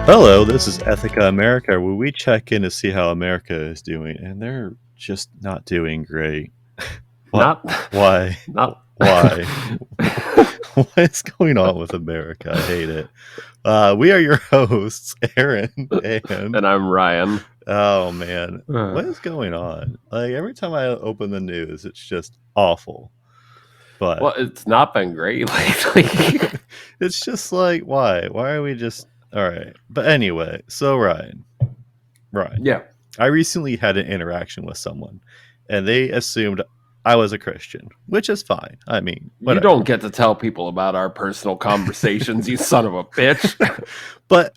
Hello, this is Ethica America, where we check in to see how America is doing, and they're just not doing great. What? Not, Why? not. Why? What is going on with America? I hate it. We are your hosts, Aaron and And I'm Ryan. oh man, Uh, what is going on? Like every time I open the news, it's just awful. But well, it's not been great lately. it's just like why? Why are we just all right? But anyway, so Ryan. Yeah, I recently had an interaction with someone, and they assumed I was a Christian, which is fine. I mean, you whatever. don't get to tell people about our personal conversations, you son of a bitch. but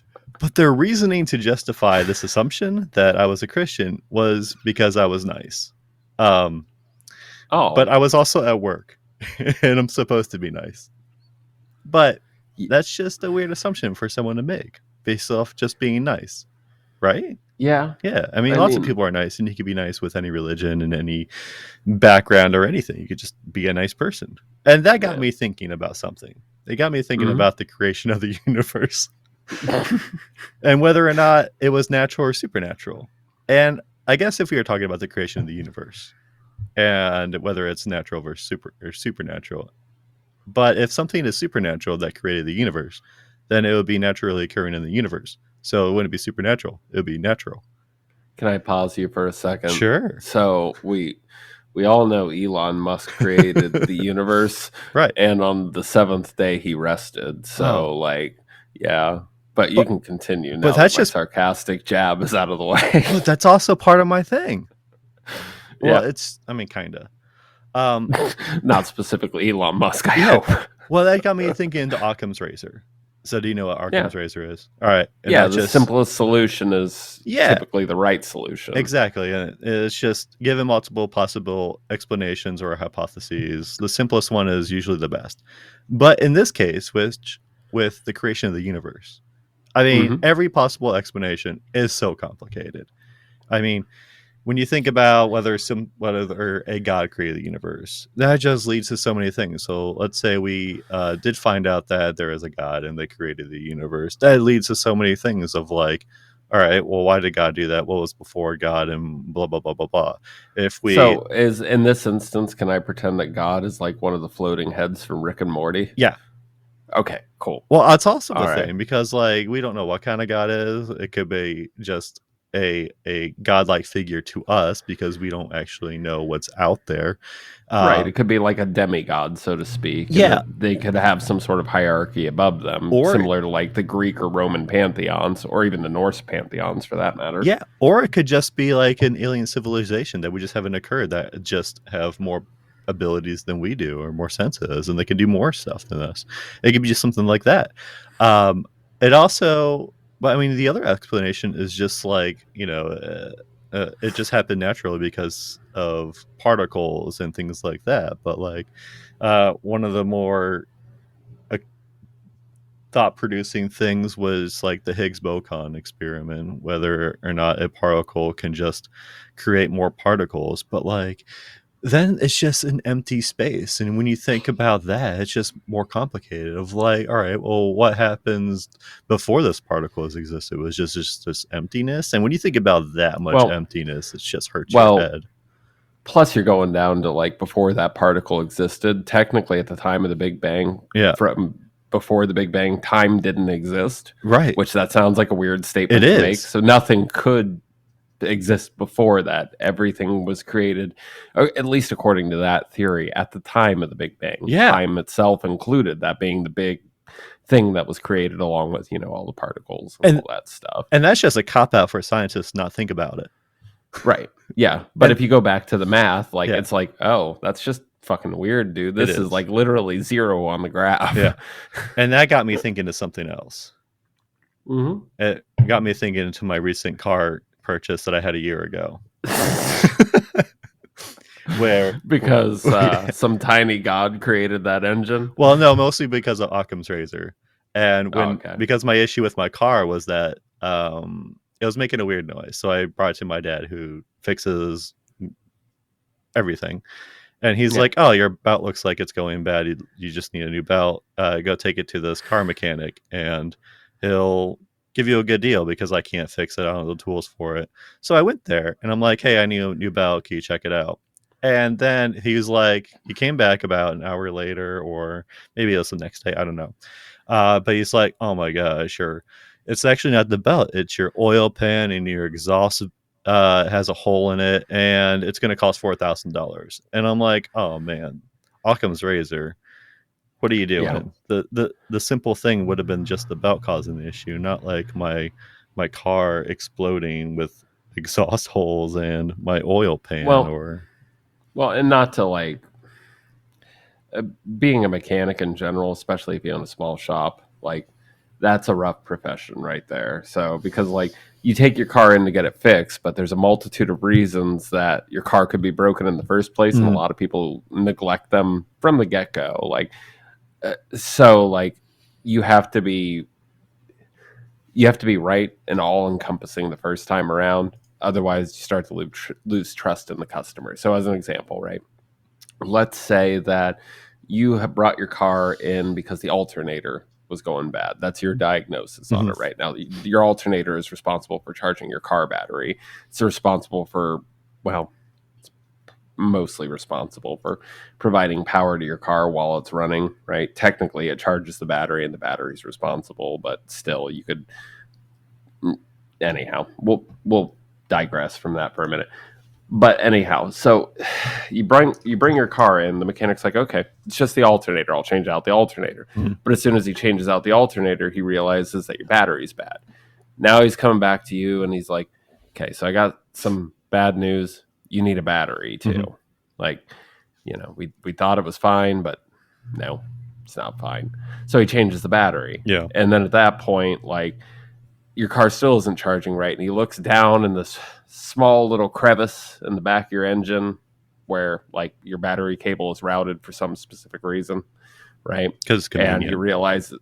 their reasoning to justify this assumption that I was a Christian was because I was nice. But Oh, I was also at work, and I'm supposed to be nice. But that's just a weird assumption for someone to make based off just being nice, right? yeah. Yeah, I mean, I lots of mean, people are nice, and you can be nice with any religion and any background or anything. You could just be a nice person. And that got yeah. me thinking about something. It got me thinking Mhm. about the creation of the universe and whether or not it was natural or supernatural. And I guess if we were talking about the creation of the universe and whether it's natural versus supernatural, but if something is supernatural that created the universe, then it would be naturally occurring in the universe. So it wouldn't be supernatural; it would be natural. Can I pause you for a second? Sure. So we all know Elon Musk created the universe, Right. and on the seventh day he rested. Oh. So, like, yeah. But you But can continue but now that that's my just sarcastic jab is out of the way. but that's also part of my thing. Well, Yeah. it's I mean kinda. Um Not specifically Elon Musk, I yeah. hope. Well, that got me thinking into Occam's razor. So do you know what Yeah. Occam's razor is? All right. And Yeah, that the just simplest solution is yeah, typically the right solution. exactly. And it's just given multiple possible explanations or hypotheses. The simplest one is usually the best. But in this case, which with the creation of the universe, I mean, Mhm. every possible explanation is so complicated. I mean, when you think about whether a god created the universe, that just leads to so many things. So let's say we did find out that there is a god and they created the universe. That leads to so many things of like, all right, well, why did God do that? What was before God and blah blah blah blah blah. If we So, is in this instance, can I pretend that God is like one of the floating heads from Rick and Morty? yeah, Okay, cool. well, that's also the All right. thing because like we don't know what kind of God is. It could be just a godlike figure to us because we don't actually know what's out there. Right. Um, It could be like a demigod, so to speak, and yeah, that they could have some sort of hierarchy above them, or similar to like the Greek or Roman pantheons, or even the Norse pantheons for that matter. yeah, or it could just be like an alien civilization that we just haven't occurred that just have more abilities than we do or more senses and they can do more stuff than us. It could be just something like that. Um, it also, but I mean, the other explanation is just like, it just happened naturally because of particles and things like that. But like, one of the more thought producing things was like the Higgs boson experiment, whether or not a particle can just create more particles. But like, then it's just an empty space. And when you think about that, it's just more complicated of like, all right, well, what happens before this particle has existed? It was just this emptiness. And when you think about that much Well, emptiness, it just hurts your well, head. plus you're going down to like before that particle existed. Technically, at the time of the Big Bang, Yeah. from before the Big Bang, time didn't exist. Right. Which that sounds like a weird statement It to make. is. So nothing could exist before that. Everything was created, at least according to that theory, at the time of the Big Bang. Yeah. Time itself included, that being the big thing that was created along with, all the particles and all that stuff. And that's just a cop out for scientists to not think about it. Right. Yeah. But And- if you go back to the math, like Yeah. it's like, oh, that's just fucking weird, dude. This is. is like literally zero on the graph. Yeah. And that got me thinking of something else. Mhm. It got me thinking into my recent car purchase that I had a year ago. Where Because some tiny god created that engine. well, no, mostly because of Occam's razor. And because my issue with my car was that it was making a weird noise. So I brought it to my dad who fixes everything. And he's like, "Oh, your belt looks like it's going bad. You just need a new belt. Go take it to this car mechanic, and he'll give you a good deal because I can't fix it. I don't have the tools for it. So I went there and I'm like, hey, I need a new belt. Can you check it out? And then he was like, he came back about an hour later, or maybe it was the next day. I don't know. But he's like, oh my gosh, it's actually not the belt. It's your oil pan and your exhaust has a hole in it, and it's going to cost $4,000. And I'm like, oh man, Occam's razor. What are you doing? Yeah. The simple thing would have been just the belt causing the issue, not like my car exploding with exhaust holes and my oil pan. Well, and not to like being a mechanic in general, especially if you own a small shop, like that's a rough profession right there. So because like you take your car in to get it fixed, but there's a multitude of reasons that your car could be broken in the first place, and a lot of people neglect them from the get-go. Like so like you have to be right and all encompassing the first time around. Otherwise, you start to lose trust in the customer. So, as an example, right? Let's say that you have brought your car in because the alternator was going bad. That's your diagnosis on it right now. Your alternator is responsible for charging your car battery. It's responsible for, well, it's mostly responsible for providing power to your car while it's running, right? Technically, it charges the battery and the battery's responsible, but still, you could. Anyhow, we'll digress from that for a minute. But anyhow, so you bring your car in, the mechanic's like, okay, it's just the alternator. I'll change out the alternator. But as soon as he changes out the alternator, he realizes that your battery's bad. Now he's coming back to you and he's like, okay, so I got some bad news. You need a battery too. Like, we thought it was fine, but no, it's not fine. So he changes the battery. Yeah. And then at that point, like, your car still isn't charging right, and he looks down in this small little crevice in the back of your engine where like your battery cable is routed for some specific reason, right? Because it's convenient. And you realize that,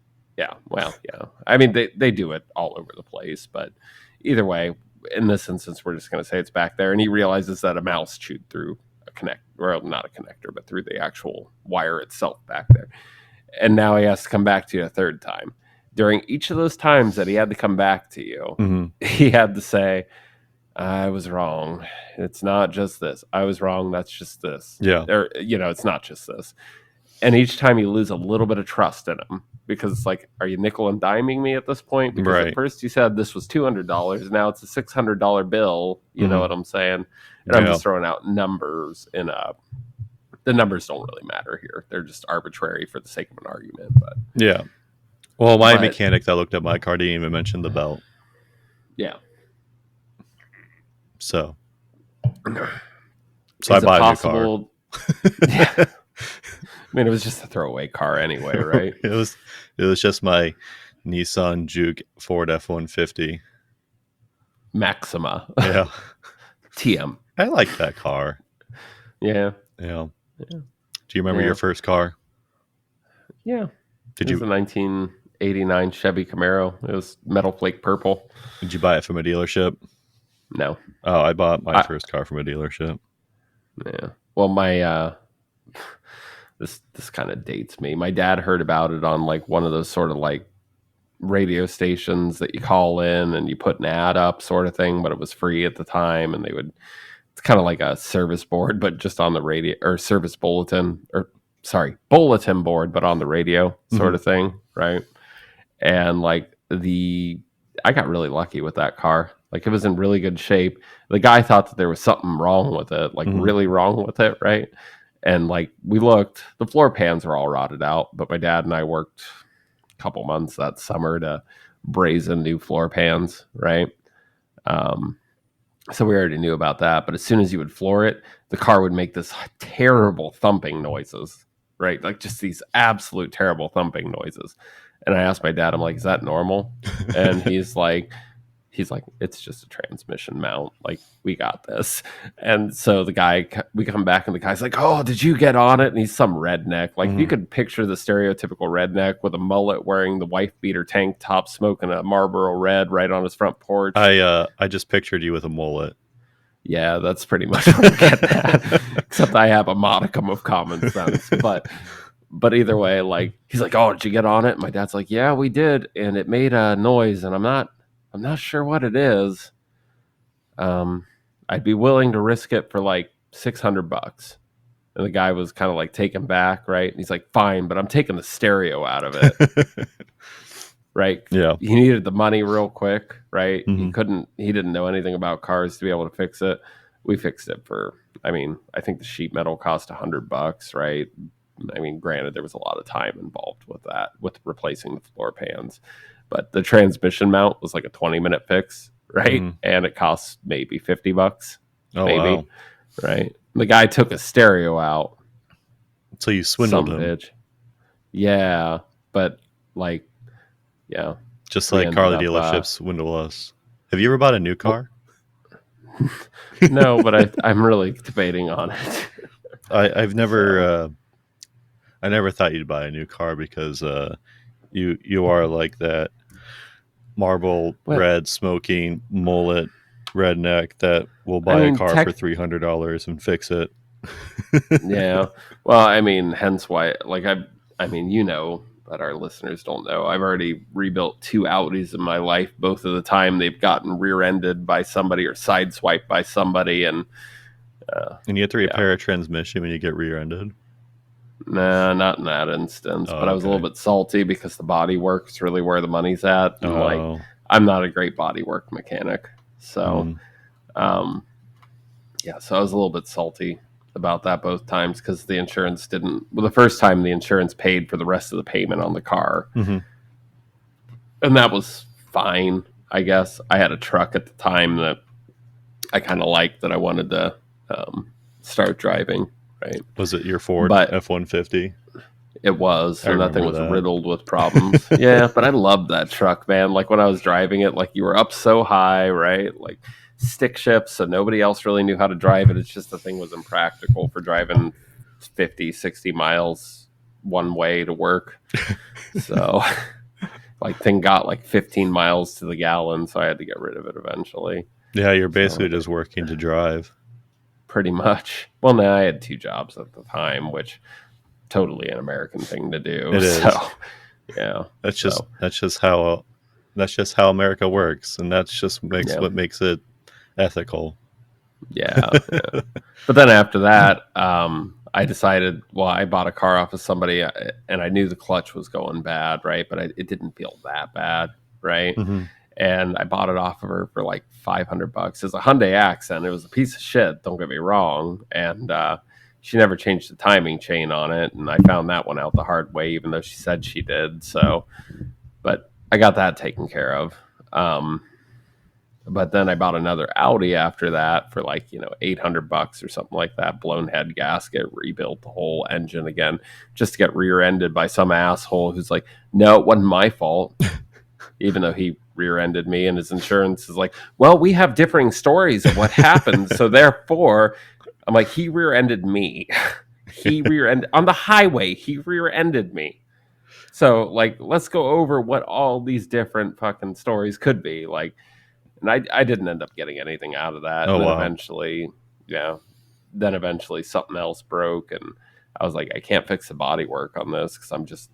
I mean, they do it all over the place, but either way, in this instance, we're just going to say it's back there, and he realizes that a mouse chewed through not a connector, but through the actual wire itself back there. And now he has to come back to you a third time. During each of those times that he had to come back to you, he had to say, I was wrong. It's not just this. I was wrong. That's just this. Yeah. Or, it's not just this. And each time you lose a little bit of trust in him, because it's like, are you nickel and diming me at this point? Because at first you said this was $200. Now it's a $600 bill. You know what I'm saying? And I'm just throwing out numbers the numbers don't really matter here. They're just arbitrary for the sake of an argument. But yeah. Well, my mechanic that looked at my car didn't even mention the belt. Yeah. So I bought a new car. Yeah. I mean, it was just a throwaway car anyway, right? It was just my Nissan Juke Ford F-150 Maxima. Yeah. TM. I like that car. Yeah. Yeah. Do you remember your first car? Yeah. It was a 1989 Chevy Camaro. It was metal flake purple. Did you buy it from a dealership? No. Oh, I bought my first car from a dealership. Yeah. Well, my this kind of dates me. My dad heard about it on like one of those sort of like radio stations that you call in and you put an ad up sort of thing, but it was free at the time, and it's kind of like a service board, but just on the radio, or service bulletin, or bulletin board, but on the radio sort of thing, right? And like I got really lucky with that car. Like, it was in really good shape. The guy thought that there was something wrong with it, like really wrong with it, right? And like, we looked, the floor pans were all rotted out, but my dad and I worked a couple months that summer to brazen new floor pans, right? So we already knew about that. But as soon as you would floor it, the car would make this terrible thumping noises, right? Like, just these absolute terrible thumping noises. And I asked my dad, I'm like, is that normal? And he's like, it's just a transmission mount. Like, we got this. And so we come back and the guy's like, oh, did you get on it? And he's some redneck. Like, if you could picture the stereotypical redneck with a mullet, wearing the wife beater tank top, smoking a Marlboro Red right on his front porch. I just pictured you with a mullet. Yeah, that's pretty much what I'm getting at. Except I have a modicum of common sense. But either way, like, he's like, oh, did you get on it? And my dad's like, yeah, we did. And it made a noise. And I'm not I'm not sure what it is. I'd be willing to risk it for like $600. And the guy was kind of like taken back, right? And he's like, fine, but I'm taking the stereo out of it, right? Yeah. He needed the money real quick, right? Mm-hmm. He didn't know anything about cars to be able to fix it. We fixed it for, I mean, I think the sheet metal cost $100, right? I mean, granted, there was a lot of time involved with that, with replacing the floor pans, but the transmission mount was like a 20-minute fix, right? Mm-hmm. And it costs maybe $50, Oh maybe, wow! right? The guy took a stereo out, So you swindled some him, bitch. Yeah, but like, yeah, just we like ended car up. dealerships swindle us. Have you ever bought a new Well, car? no, but I'm really debating on it. I've never So, I never thought you'd buy a new car because you are like that marble but red smoking mullet redneck that will I buy a mean, car for $300 and fix it. yeah. Well, I mean, hence why, like, I mean, but our listeners don't know. I've already rebuilt 2 Audis in my life. Both of the time they've gotten rear-ended by somebody or sideswiped by somebody, and And you have to yeah, repair a transmission when you get rear-ended. nah, not in that instance. Oh, But I was a little okay. bit salty because the body work's really where the money's at, and like, Oh, I'm not a great body work mechanic, so mm, um, yeah, so I was a little bit salty about that both times because the insurance didn't. Well, the first time the insurance paid for the rest of the payment on the car, mm-hmm. and that was fine. I guess I had a truck at the time that I kind of liked that I wanted to start driving, right? Was it your Ford But F-150? it was, I and that thing remember was that. riddled with problems. Yeah, but I loved that truck, man. Like when I was driving it, like you were up so high, right? Like stick shift, so nobody else really knew how to drive it. It's just the thing was impractical for driving 50, 60 miles one way to work. So like thing got like 15 miles to the gallon, so I had to get rid of it eventually. Yeah, you're basically So just working to drive. pretty much. Well, no, I had 2 jobs at the time, which totally an American thing to do. It So is. yeah. That's just So that's just how that's just how America works, and that's just makes yeah. what makes it ethical. Yeah. Yeah. But then after that, I decided, well, I bought a car off of somebody and I knew the clutch was going bad, right? But it didn't feel that bad, right? Mm-hmm. And I bought it off of her for like $500. It's a Hyundai Accent. It was a piece of shit. Don't get me wrong. And she never changed the timing chain on it, and I found that one out the hard way, even though she said she did. So, but I got that taken care of. But then I bought another Audi after that for like, $800 or something like that. Blown head gasket, rebuilt the whole engine again, just to get rear-ended by some asshole who's like, no, it wasn't my fault, even though he rear-ended me, and his insurance is like, well, we have differing stories of what happened, so therefore, I'm like, he rear-ended me. He rear-ended on the highway. He rear-ended me. So like, let's go over what all these different fucking stories could be like. And I didn't end up getting anything out of that. Oh And then wow. eventually, yeah, something else broke, and I was like, I can't fix the body work on this because I'm just.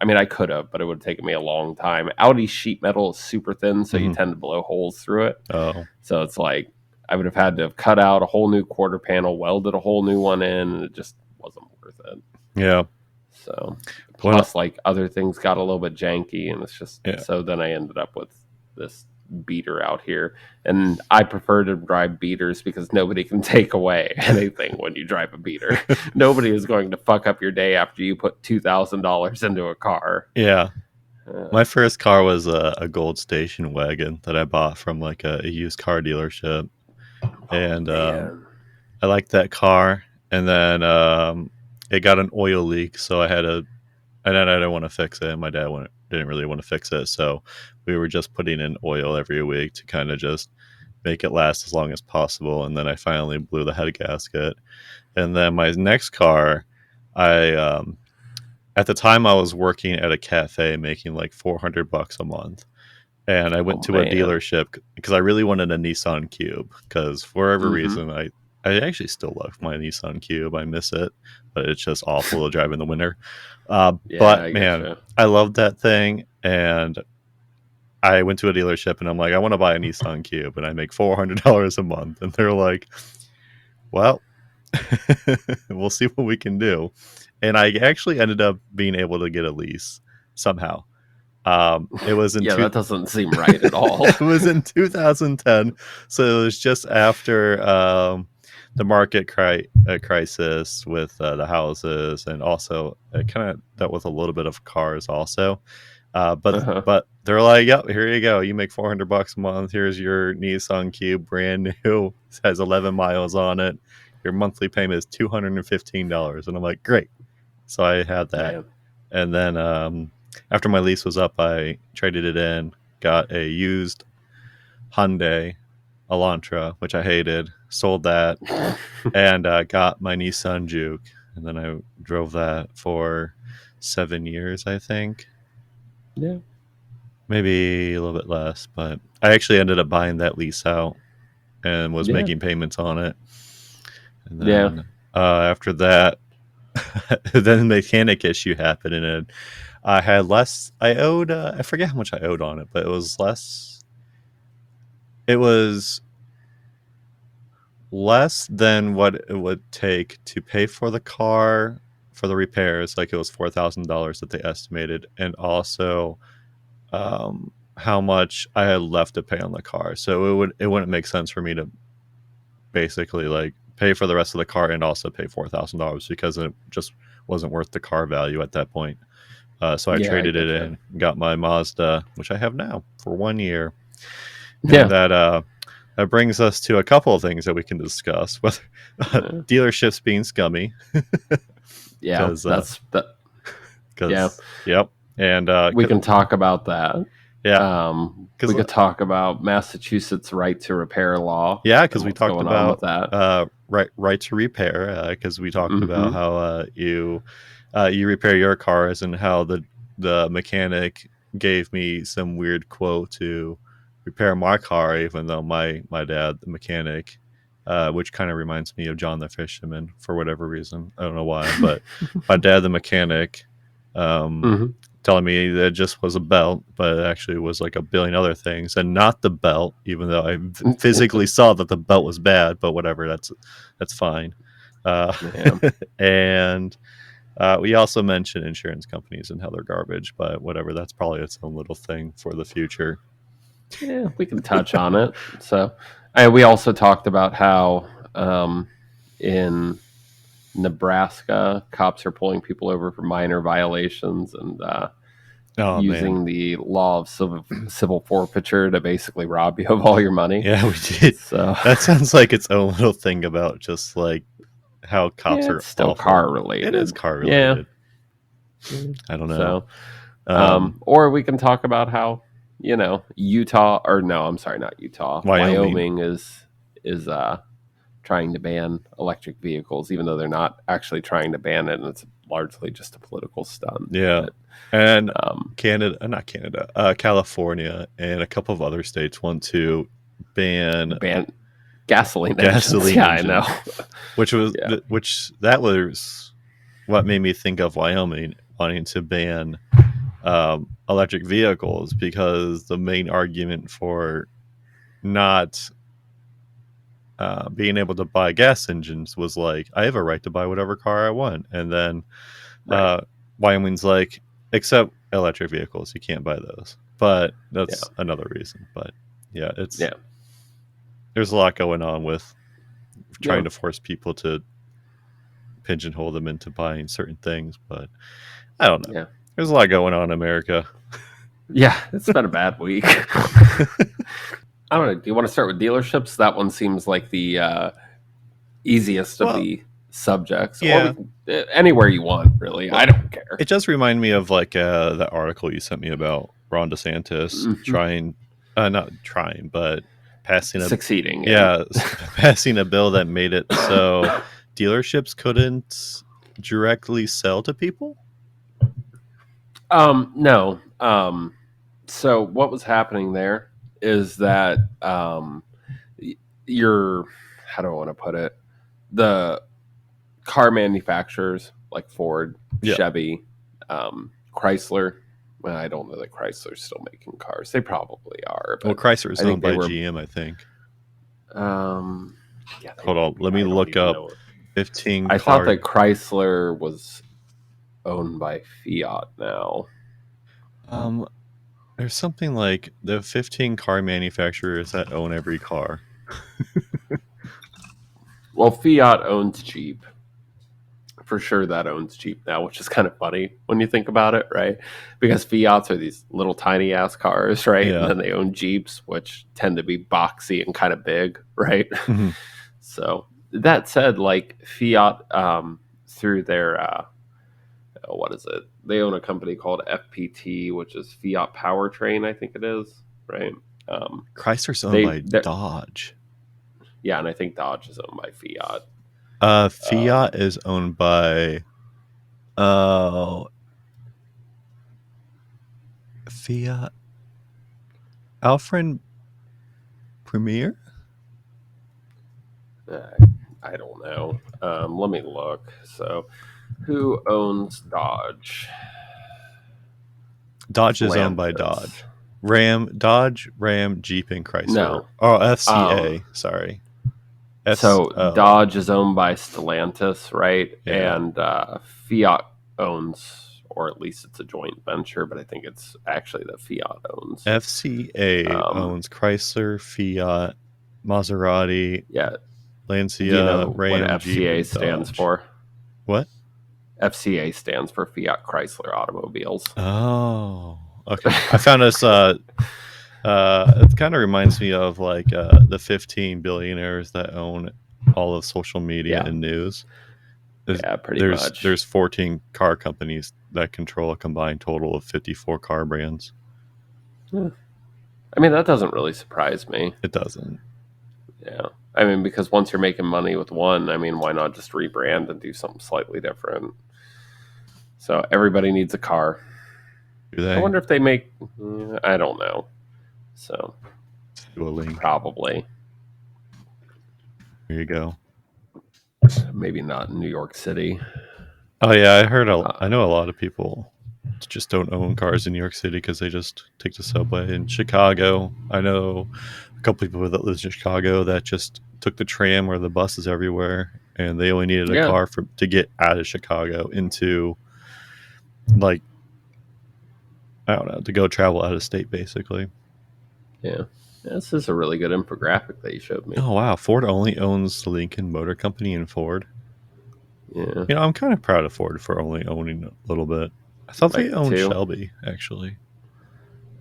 I mean, I could have, but it would have taken me a long time. Audi sheet metal is super thin, so you Mm-hmm. tend to blow holes through it. Oh So it's like I would have had to have cut out a whole new quarter panel, welded a whole new one in, and it just wasn't worth it. yeah. So When plus, like other things got a little bit janky, and it's just yeah so. Then I ended up with this beater out here, and I prefer to drive beaters because nobody can take away anything when you drive a beater. Nobody is going to fuck up your day after you put $2,000 into a car. yeah. Uh, My first car was a Gold Station wagon that I bought from like a used car dealership, oh and man, I liked that car. And then it got an oil leak, so and then I didn't want to fix it. And my dad didn't really want to fix it, so we were just putting in oil every week to kind of just make it last as long as possible. And then I finally blew the head gasket. And then my next car, I at the time I was working at a cafe making like $400 a month, and I went oh to a man. dealership because I really wanted a Nissan Cube because for whatever Mm-hmm. reason I actually still love my Nissan Cube. I miss it, but it's just awful to drive in the winter. Yeah, But I get man, you. I love that thing, and I went to a dealership and I'm like, I want to buy a Nissan Cube, and I make $400 a month, and they're like, well, we'll see what we can do. And I actually ended up being able to get a lease somehow. It was in Yeah, that doesn't seem right at all. it was in 2010, so it was just after the market crisis with the houses, and also it kind of dealt with a little bit of cars also. But Uh-huh. but they're like, yep, here you go. You make $400 a month. Here's your Nissan Cube, brand new. It has 11 miles on it. Your monthly payment is $215, and I'm like, great. So I had that, Man. and then after my lease was up, I traded it in, got a used Hyundai Elantra, which I hated, sold that, and got my Nissan Juke, and then I drove that for 7 years, I think. Yeah. Maybe a little bit less, but I actually ended up buying that lease out and was Yeah. making payments on it. And Yeah. then after that, then the mechanic issue happened, and I had less. I owed. I forget how much I owed on it, but it was less. It was less than what it would take to pay for the car for the repairs. Like it was $4,000 that they estimated, and also how much I had left to pay on the car. So it wouldn't make sense for me to basically like pay for the rest of the car and also pay $4,000 because it just wasn't worth the car value at that point. So I Yeah, I traded it getcha. in, got my Mazda, which I have now for 1 year, and Yeah. that brings us to a couple of things that we can discuss. Whether Yeah. dealerships being scummy, Yeah. because That's that. Yeah. yep, and We can talk about that. yeah, We because could talk about Massachusetts right to repair law. yeah, And because we what's talked going on with about that. right to repair, because we talked about Mm-hmm. how you repair your cars, and how the mechanic gave me some weird quote to repair my car, even though my dad, the mechanic, which kind of reminds me of John the Fisherman for whatever reason. I don't know why, but my dad, the mechanic, um, Mm-hmm. telling me that it just was a belt, but it actually was like a billion other things, and not the belt, even though I physically saw that the belt was bad. But whatever, that's fine. Yeah. And we also mentioned insurance companies and how they're garbage, but whatever, that's probably its own little thing for the future. Yeah, we can touch on it. So, and we also talked about how in Nebraska, cops are pulling people over for minor violations and Oh man, using the law of civil forfeiture to basically rob you of all your money. yeah, we did. So, That sounds like its own little thing about just like how cops yeah, are it's still awful. car It is related. car Yeah. related. I don't know. So, Um, or we can talk about how, Utah, or no, I'm sorry, not Utah. Wyoming. Wyoming is trying to ban electric vehicles, even though they're not actually trying to ban it, and it's largely just a political stunt. Yeah. But, And um, not Canada, California and a couple of other states want to ban ban gasoline gasoline engines. Yeah, I engines, know. Yeah. which that was what made me think of Wyoming wanting to ban electric vehicles, because the main argument for not being able to buy gas engines was like, I have a right to buy whatever car I want. And then Right. Wyoming's like, except electric vehicles, you can't buy those. But Yeah. that's another reason. But yeah, Yeah. there's a lot going on with trying Yeah. to force people to pigeonhole them into buying certain things. But I don't know. Yeah. There's a lot going on in America. Yeah. It's been a bad week. I don't know. Do you want to start with dealerships? That one seems like the easiest of Well, the subjects. yeah. Or anywhere you want, really. Well, I don't care. It does remind me of like that article you sent me about Ron DeSantis Mhm. not trying, but passing Succeeding. passing a bill that made it so dealerships couldn't directly sell to people. No. So what was happening there is that your how do I want to put it? The car manufacturers like Ford, Yeah. Chevy, Chrysler. Well, I don't know that Chrysler's still making cars. They probably are, Well, but Chrysler is I think owned they by were. GM, I think. Yeah, they Hold on, might let be. me I don't look even up know. 15 I thought car. that Chrysler was owned by Fiat now. Um, there's something like the 15 car manufacturers that own every car. Well, Fiat owns Jeep. For sure that owns Jeep now, which is kind of funny when you think about it, right? Because Fiats are these little tiny ass cars, right? And Yeah. then they own Jeeps, which tend to be boxy and kind of big, right? Mhm. So that said, like Fiat, through their what is it? They own a company called FPT, which is Fiat Powertrain, I think it is, right? Chrysler's owned They, by Dodge. yeah, and I think Dodge is owned by Fiat. Fiat is owned by Fiat Alfred Premier. I don't know. Let me look. So, who owns Dodge? Dodge is owned by Stellantis. Dodge. Dodge, Ram, Jeep, and Chrysler. No. Oh, FCA. Sorry. So Oh, Dodge is owned by Stellantis, right? yeah. And Fiat owns, or at least it's a joint venture, but I think it's actually that Fiat owns. FCA owns Chrysler, Fiat, Maserati, Yeah. Lancia, Do you know what Ram, Jeep, FCA and stands Dodge. for? What? FCA stands for Fiat Chrysler Automobiles. Oh, okay. I found this. It kind of reminds me of like the 15 billionaires that own all of social media and news. Yeah, pretty much. There's 14 car companies that control a combined total of 54 car brands. I mean, that doesn't really surprise me. It doesn't. Yeah. I mean, because once you're making money with one, I mean, why not just rebrand and do something slightly different? So everybody needs a car. Do they? I wonder if they make. I don't know. So Do a link. probably. There you go. Maybe not in New York City. Oh yeah, I know a lot of people just don't own cars in New York City because they just take the subway. In Chicago, I know a couple people that live in Chicago that just took the tram or the buses everywhere, and they only needed a car to get out of Chicago into, like, I don't know, to go travel out of state, basically. Yeah. This is a really good infographic that you showed me. Oh wow, Ford only owns the Lincoln Motor Company and Ford. Yeah. You know, I'm kind of proud of Ford for only owning a little bit. I thought Like they owned two? Shelby, actually.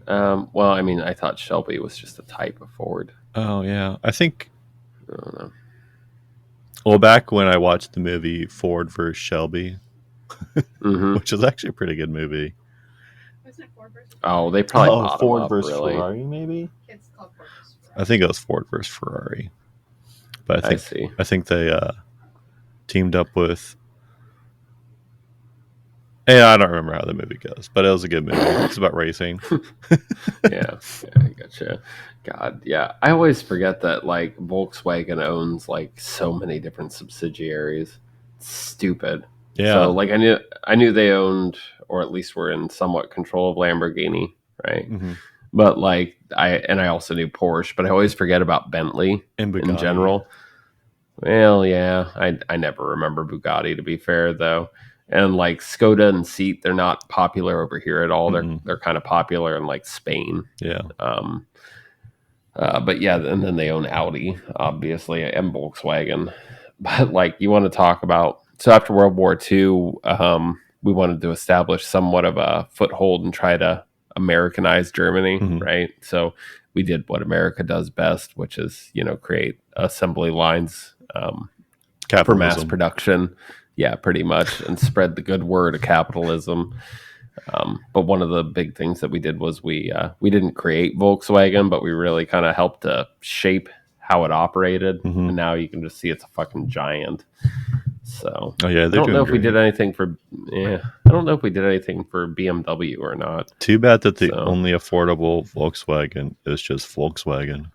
Well, I mean, I thought Shelby was just a type of Ford. Oh yeah, I don't know. Well, back when I watched the movie Ford vs. Shelby, which is actually a pretty good movie. Oh, they probably bought Ford up, versus really. Ferrari, maybe. It's called Ford versus Ferrari. I think it was Ford versus Ferrari, but I think they teamed up with. Yeah, I don't remember how the movie goes, but it was a good movie. It's about racing. yeah, I gotcha. God, yeah. I always forget that like Volkswagen owns like so many different subsidiaries. It's stupid. Yeah. So like I knew they owned, or at least were in somewhat control of Lamborghini, right? Mm-hmm. But like I also knew Porsche, but I always forget about Bentley and Bugatti. In general. Well, yeah, I never remember Bugatti, to be fair, though. And like Skoda and Seat, they're not popular over here at all. They're kind of popular in like Spain. Yeah. But yeah, and then they own Audi, obviously, and Volkswagen. But like you want to talk about, so after World War II, we wanted to establish somewhat of a foothold and try to Americanize Germany, right? So we did what America does best, which is, create assembly lines for mass production. Yeah, pretty much, and spread the good word of capitalism. But one of the big things that we did was we didn't create Volkswagen, but we really kind of helped to shape how it operated. And now you can just see it's a fucking giant. So I don't know if we did anything for I don't know if we did anything for BMW or not. Too bad that the only affordable Volkswagen is just Volkswagen.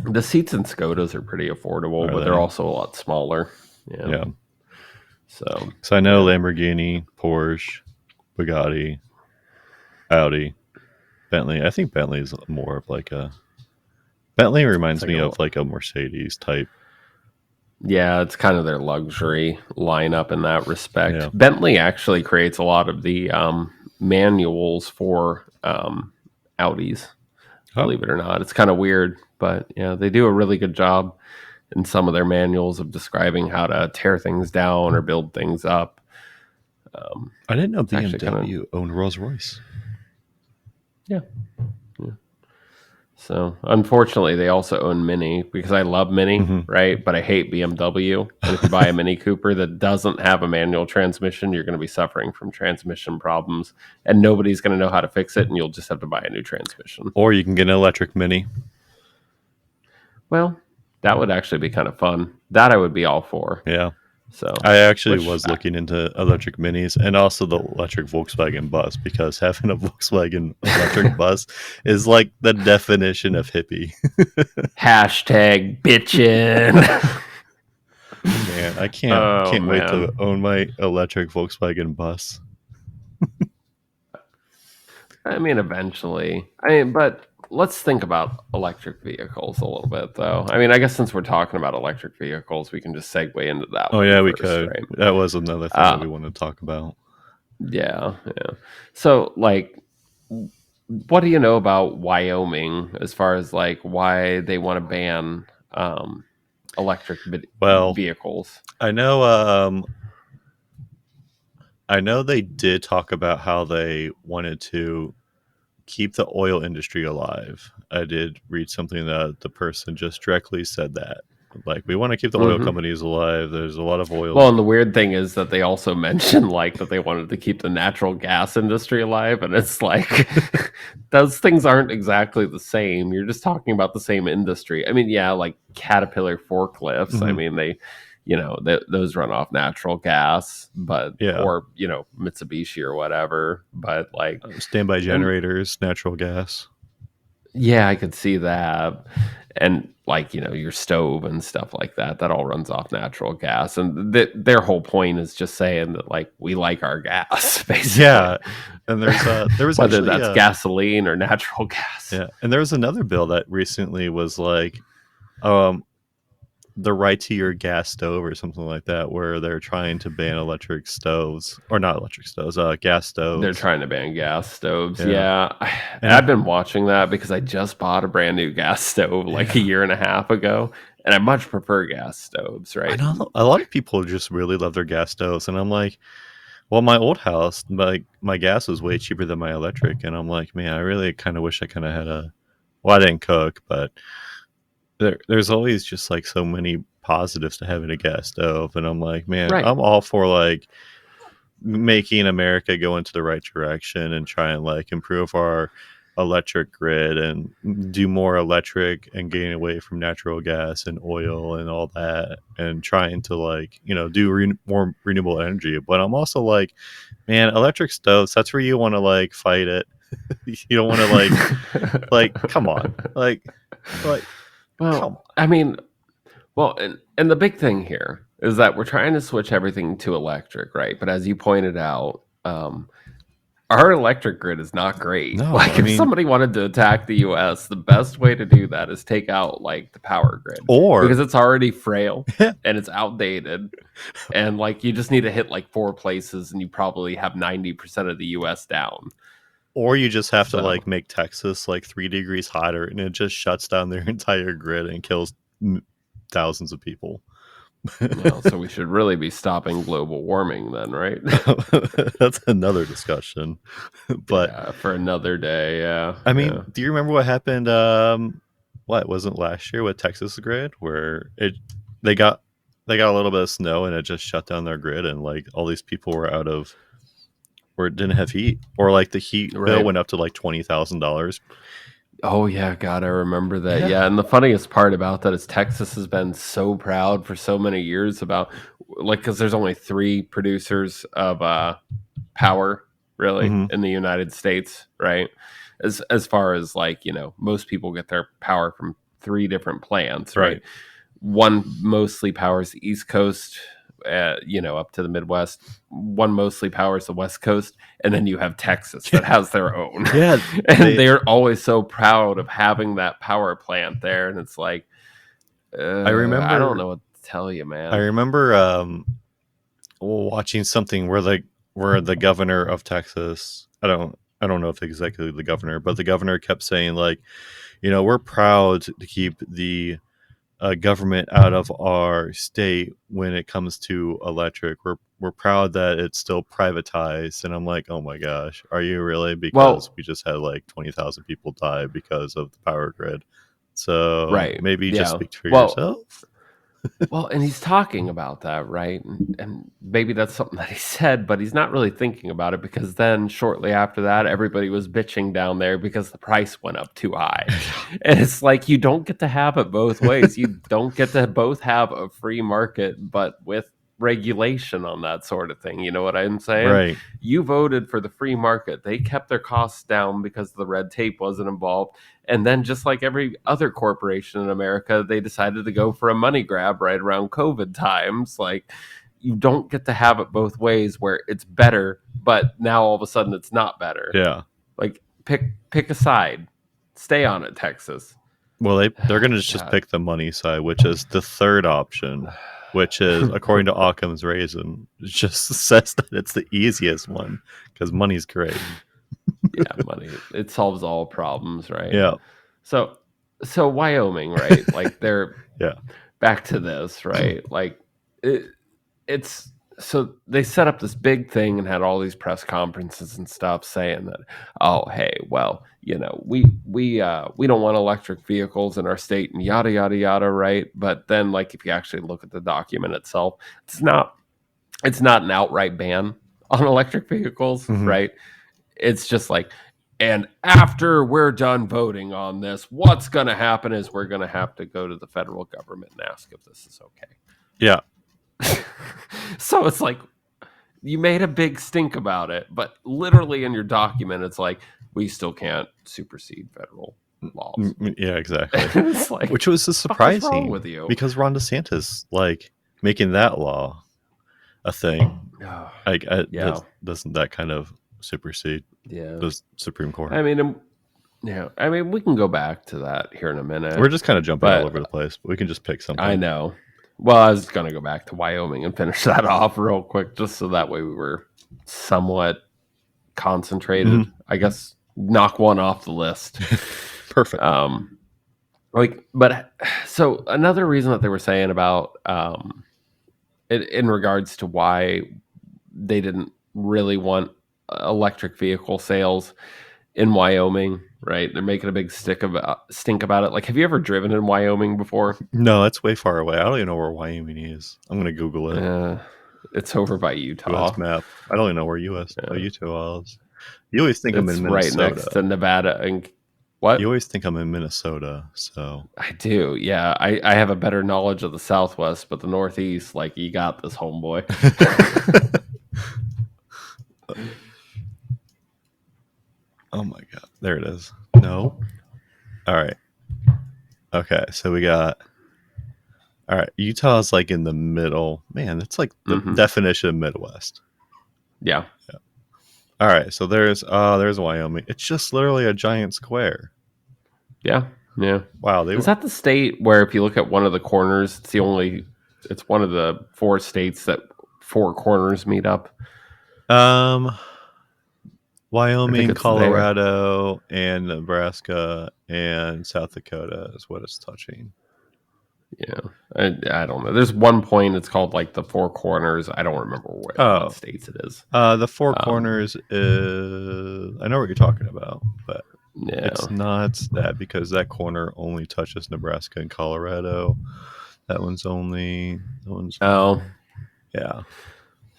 The Seats and Skodas are pretty affordable, but they're also a lot smaller. Yeah. So I know Lamborghini, Porsche, Bugatti, Audi, Bentley. I think Bentley is more of like a Bentley It's reminds like me of like a Mercedes type. yeah, it's kind of their luxury lineup in that respect. Yeah. Bentley actually creates a lot of the manuals for Audis, Oh, believe it or not. It's kind of weird, but yeah, they do a really good job in some of their manuals of describing how to tear things down or build things up. I didn't know It's actually kind of BMW owned Rolls Royce. yeah. So unfortunately, they also own Mini because I love Mini, Hmm. right? But I hate BMW. And if you buy a Mini Cooper that doesn't have a manual transmission, you're going to be suffering from transmission problems, and nobody's going to know how to fix it, and you'll just have to buy a new transmission. Or you can get an electric Mini. Well, that would actually be kind of fun. That I would be all for. Yeah. So, I actually which was looking into electric minis and also the electric Volkswagen bus because having a Volkswagen electric bus is like the definition of hippie. hashtag bitchin'. Man, I can't Oh can't wait man. to own my electric Volkswagen bus. I mean, eventually. I mean, but let's think about electric vehicles a little bit, though. I mean, I guess since we're talking about electric vehicles, we can just segue into that Oh one yeah, we first, could. right? That was another thing that Uh, we wanted to talk about. yeah, yeah. So, like, what do you know about Wyoming as far as like why they want to ban electric Well, vehicles? I know they did talk about how they wanted to keep the oil industry alive. I did read something that the person just directly said that. Like, we want to keep the oil Hmm. companies alive. There's a lot of Well, oil. and the weird thing is that they also mentioned like that they wanted to keep the natural gas industry alive, and it's like those things aren't exactly the same. You're just talking about the same industry. I mean, yeah, like Caterpillar forklifts. I Mhm. mean, they, those run off natural gas, but Yeah. or Mitsubishi or whatever. But like, Standby and generators, natural gas. yeah, I could see that. And like, your stove and stuff like that, that all runs off natural gas. And their whole point is just saying that like we like our gas, basically. Yeah. And there was Whether actually that's gasoline or natural gas. yeah, and there was another bill that recently was like um the right to your gas stove or something like that, where they're trying to ban electric stoves or not electric stoves, gas They're stoves. trying to ban gas stoves. Yeah, Yeah. and I've been watching that because I just bought a brand new gas stove like a yeah, year and a half ago. And I much prefer gas stoves, I right? know a lot of people just really love their gas stoves, and I'm like, well, my old house, my gas was way cheaper than my electric, and I'm like, man, I really kind of wish I kind of had a. Well, I didn't cook, but there's always just like so many positives to having a gas stove, and I'm like, man, Right. I'm all for like making America go into the right direction and try and like improve our electric grid and do more electric and gain away from natural gas and oil and all that and trying to like do more renewable energy. But I'm also like, man, electric stoves, that's where you want to like fight it. You don't want to like come on, like come Well, on. I mean, well, and the big thing here is that we're trying to switch everything to electric, right? But as you pointed out, our electric grid is not great. No, Like, I if mean, somebody wanted to attack the U.S., the best way to do that is take out like the power grid or because it's already frail and it's outdated, and like you just need to hit like 4 places, and you probably have 90% of the U.S. down. or you just have to So. like make Texas like 3 degrees hotter, and it just shuts down their entire grid and kills thousands of people. Well, so we should really be stopping global warming then, right? That's another discussion. But Yeah, for another day. Yeah, I yeah. mean, do you remember what happened? What wasn't last year with Texas grid, where they got they got a little bit of snow and it just shut down their grid, and like all these people were out of or didn't have heat, or like the heat bill Right. went up to like $20,000. Oh yeah, God, I remember that. Yeah. Yeah, and the funniest part about that is Texas has been so proud for so many years about like because there's only three producers of power really Hmm. in the United States, right? As far as like most people get their power from three different plants, Right. right? One mostly powers the East Coast, up to the Midwest. One mostly powers the West Coast, and then you have Texas that has their own. Yeah, and they're always so proud of having that power plant there, and it's like, I remember. I don't know what to tell you, man. I remember watching something where the governor of Texas, I don't know if exactly the governor, but the governor kept saying, like, we're proud to keep the government out of our state when it comes to electric. We're proud that it's still privatized. And I'm like, oh my gosh, are you really? Because we just had like 20,000 people die because of the power grid. So maybe just speak for yourself. Well, and he's talking about that, right? And maybe that's something that he said, but he's not really thinking about it, because then shortly after that, everybody was bitching down there because the price went up too high. And it's like, you don't get to have it both ways. You don't get to both have a free market, but with regulation on that sort of thing. You know what I'm saying? Right. You voted for the free market. They kept their costs down because the red tape wasn't involved. And then, just like every other corporation in America, they decided to go for a money grab right around COVID times. Like, you don't get to have it both ways, where it's better, but now all of a sudden it's not better. Yeah. Like, pick a side. Stay on it, Texas. Well, they're going to just pick the money side, which is the third option, which is, according to Occam's Razor, just says that it's the easiest one because money's great. Yeah, money. It solves all problems, right? Yeah. So Wyoming, right? Like, they're back to this, right? Like, it's so they set up this big thing and had all these press conferences and stuff saying that, oh, hey, well, we don't want electric vehicles in our state and yada yada yada, right? But then, like, if you actually look at the document itself, it's not an outright ban on electric vehicles, right? It's just like, and after we're done voting on this, what's going to happen is we're going to have to go to the federal government and ask if this is okay. Yeah. So it's like, you made a big stink about it, but literally in your document, it's like, we still can't supersede federal laws. Yeah, exactly. It's like, which was surprising, what's wrong with you? Because Ron DeSantis, like, making that law a thing, doesn't that kind of supersede the Supreme Court? I mean, we can go back to that here in a minute. We're just kind of jumping all over the place, but we can just pick something. I know. Well, I was going to go back to Wyoming and finish that off real quick, just so that way we were somewhat concentrated. I guess knock one off the list. Perfect. So another reason that they were saying about in regards to why they didn't really want electric vehicle sales in Wyoming, right? They're making a big stink about it. Like, have you ever driven in Wyoming before? No, that's way far away. I don't even know where Wyoming is. I'm gonna Google it. It's over by Utah. US map. I don't even know where Utah is. You always think I'm in Minnesota. Right next to Nevada and what? You always think I'm in Minnesota, so I do. Yeah, I have a better knowledge of the Southwest, but the Northeast, like, you got this, homeboy. Oh my god, there it is. No. All right. Okay, so we got. All right, Utah's like in the middle. Man, that's like the definition of Midwest. Yeah. All right, so there's Wyoming. It's just literally a giant square. Yeah. Wow. Is that the state where, if you look at one of the corners, it's one of the 4 states that 4 corners meet up? Wyoming, Colorado, and Nebraska, and South Dakota is what it's touching. Yeah, I don't know. There's one point it's called like the 4 corners. I don't remember what states it is. The 4 corners is, I know what you're talking about, but it's not that, because that corner only touches Nebraska and Colorado. That one's yeah.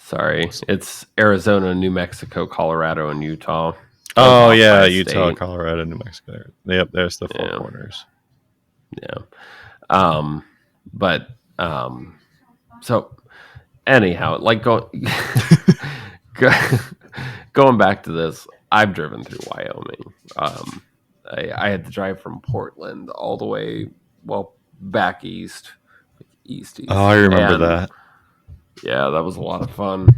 Sorry, it's Arizona, New Mexico, Colorado, and Utah. Oh yeah, Utah, Colorado, New Mexico. Yep, there's the 4 corners. Yeah. So anyhow, like going back to this, I've driven through Wyoming. I had to drive from Portland all the way, back east. Oh, I remember that. Yeah, that was a lot of fun.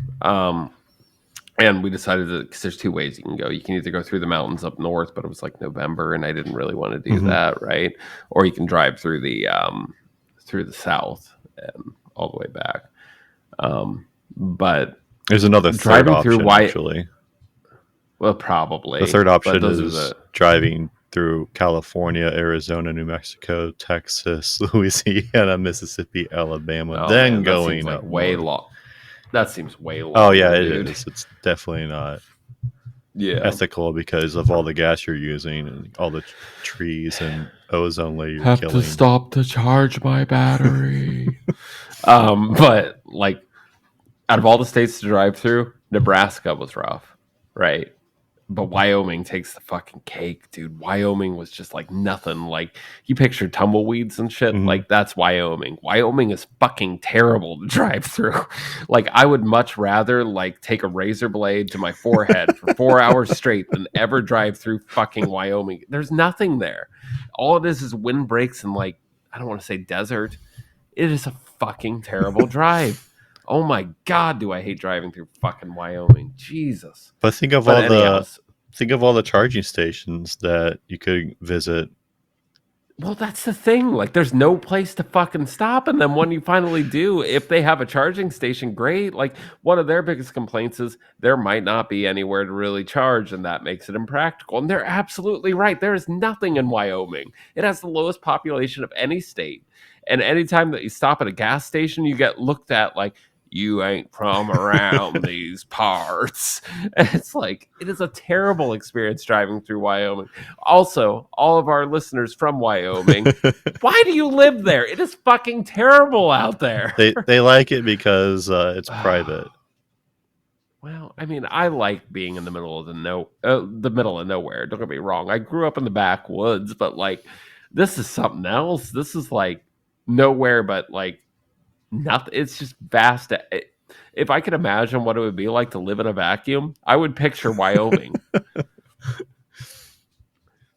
And we decided that because there's two ways you can go. You can either go through the mountains up north, but it was like November, and I didn't really want to do Hmm. that, right? Or you can drive through the south and all the way back. But There's another third driving through option, why? actually. Well, The probably, third but option those are is the driving through California, Arizona, New Mexico, Texas, Louisiana, Mississippi, Alabama, oh then man, that seems going like up way north. long. That seems way Oh yeah, longer, it dude. is. It's definitely not Yeah. ethical because of all the gas you're using and all the trees and ozone layer you're Have to killing. stop to charge my battery. But like out of all the states to drive through, Nebraska was rough, right? But Wyoming takes the fucking cake, dude. Wyoming was just like nothing. Like you picture tumbleweeds and shit, Hmm. like that's Wyoming. Wyoming is fucking terrible to drive through. Like I would much rather like take a razor blade to my forehead for 4 hours straight than ever drive through fucking Wyoming. There's nothing there. All it is windbreaks and like I don't want to say desert. It is a fucking terrible drive. Oh my god, do I hate driving through fucking Wyoming? Jesus. But But anyhow, think of all the charging stations that you could visit. well, that's the thing. Like, there's no place to fucking stop. And then when you finally do, if they have a charging station, great. Like, one of their biggest complaints is there might not be anywhere to really charge, and that makes it impractical. And they're absolutely right. There is nothing in Wyoming. It has the lowest population of any state. And anytime that you stop at a gas station, you get looked at like, you ain't from around these parts. And it's like, it is a terrible experience driving through Wyoming. Also, all of our listeners from Wyoming, why do you live there? It is fucking terrible out there. They like it because it's private. Well, I mean, I like being in the middle of the middle of nowhere. Don't get me wrong. I grew up in the backwoods, but like, this is something else. This is like nowhere, but like nothing. It's just vast. If I could imagine what it would be like to live in a vacuum, I would picture Wyoming.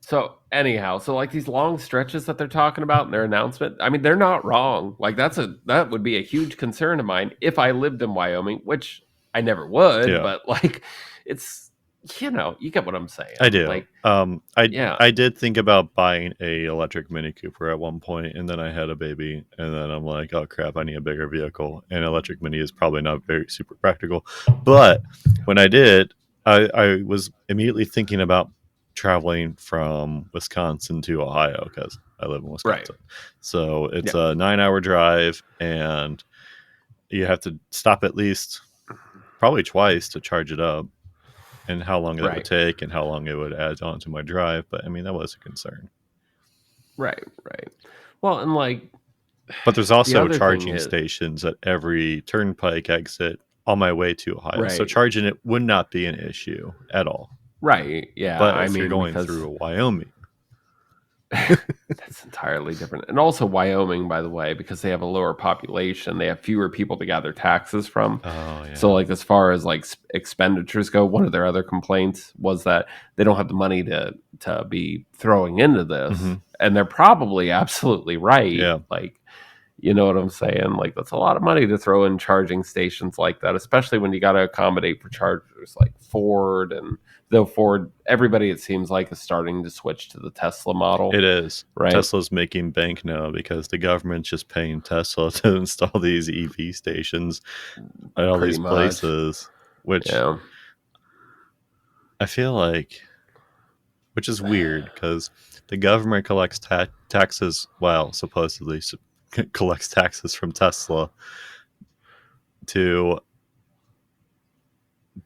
So anyhow, so like these long stretches that they're talking about in their announcement, I mean, they're not wrong. Like that would be a huge concern of mine if I lived in Wyoming, which I never would, Yeah, but like it's you get what I'm saying. I do. Like, I yeah, I did think about buying a electric Mini Cooper at one point, and then I had a baby, and then I'm like, oh crap, I need a bigger vehicle, and electric Mini is probably not very super practical. But when I did, I was immediately thinking about traveling from Wisconsin to Ohio because I live in right. Wisconsin. So it's Yeah. a 9 hour drive, and you have to stop at least probably twice to charge it up, and how long that would Right. take and how long it would add on to my drive. But I mean, that was a concern. Right. Right. Well, and like But there's the also other thing charging is stations at every turnpike exit on my way to Ohio. So right. charging it would not be an issue at all. Right. Yeah. But I if you're mean, going because through Wyoming, that's entirely different. And also Wyoming, by the way, because they have a lower population, they have fewer people to gather taxes from. oh So, yeah, like, as far as like expenditures go, one of their other complaints was that they don't have the money to be throwing into this, hmm and they're probably absolutely right. yeah, Like, you know what I'm saying? Like, that's a lot of money to throw in charging stations like that, especially when you got to accommodate for chargers like Ford. And though Ford, everybody it seems like is starting to switch to the Tesla model, it is. right? Tesla's making bank now because the government's just paying Tesla to install these EV stations at all Pretty these much. places, which Yeah. I feel like, which is weird because the government collects taxes, well, supposedly collects taxes from Tesla to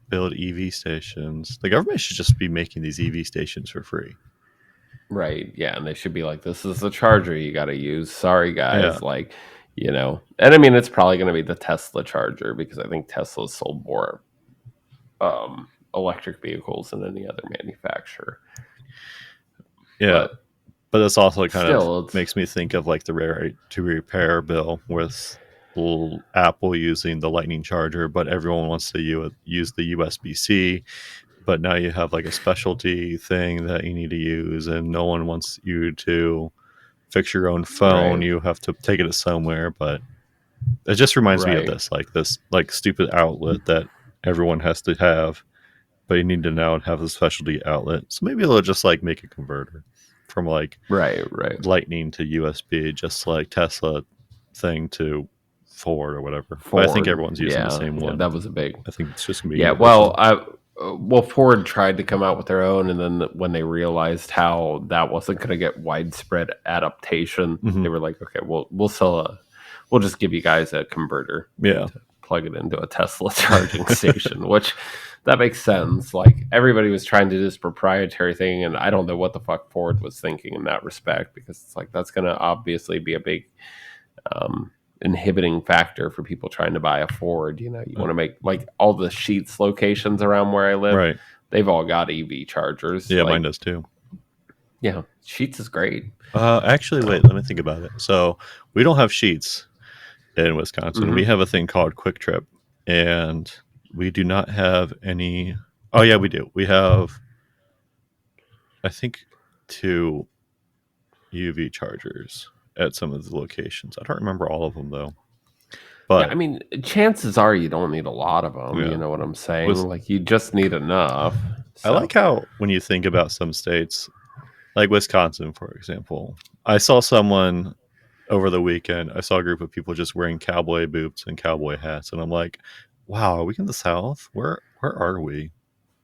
build EV stations. The government should just be making these EV stations for free. Right. Yeah. And they should be like, this is the charger you got to use. Sorry, Yeah, guys. Like, and I mean, it's probably going to be the Tesla charger because I think Tesla's sold more electric vehicles than any other manufacturer. yeah. But But this also kind of still, it's makes me think of like the right to repair bill with Apple using the Lightning charger, but everyone wants to use the USB C. But now you have like a specialty thing that you need to use, and no one wants you to fix your own phone. right. You have to take it to somewhere. But It just reminds me of Right. this like stupid outlet that everyone has to have, but you need to now have a specialty outlet. So maybe they'll just like make a converter from like Right. Right. Lightning to USB, just like Tesla thing to Ford or whatever. But I think Ford. everyone's using the Yeah. same Yeah. one. That was a big. I think it's just gonna be Yeah. Well, universal. Ford tried to come out with their own, and then when they realized how that wasn't going to get widespread adaptation, Hmm. they were like, "Okay, we'll just give you guys a converter Yeah, to plug it into a Tesla charging station," which that makes sense. Like everybody was trying to do this proprietary thing, and I don't know what the fuck Ford was thinking in that respect, because it's like that's going to obviously be a big um, inhibiting factor for people trying to buy a Ford. You know, you want to make like all the Sheets locations around where I live, right. they've all got EV chargers. Yeah, mine Like, does too. yeah, Sheets is great. Actually, wait, let me think about it. So we don't have Sheets in Wisconsin. We Hmm. have a thing called Quick Trip, and we do not have any. Oh yeah, we do. We have, I think, two UV chargers at some of the locations. I don't remember all of them though. Yeah, I But mean, chances are you don't need a lot of them. yeah, You know what I'm saying? was Like, you just need enough. I like So, how when you think about some states, like Wisconsin, for example, I saw someone over the weekend. I saw a group of people just wearing cowboy boots and cowboy hats, and I'm like, "Wow, are we in the South? Where are we?"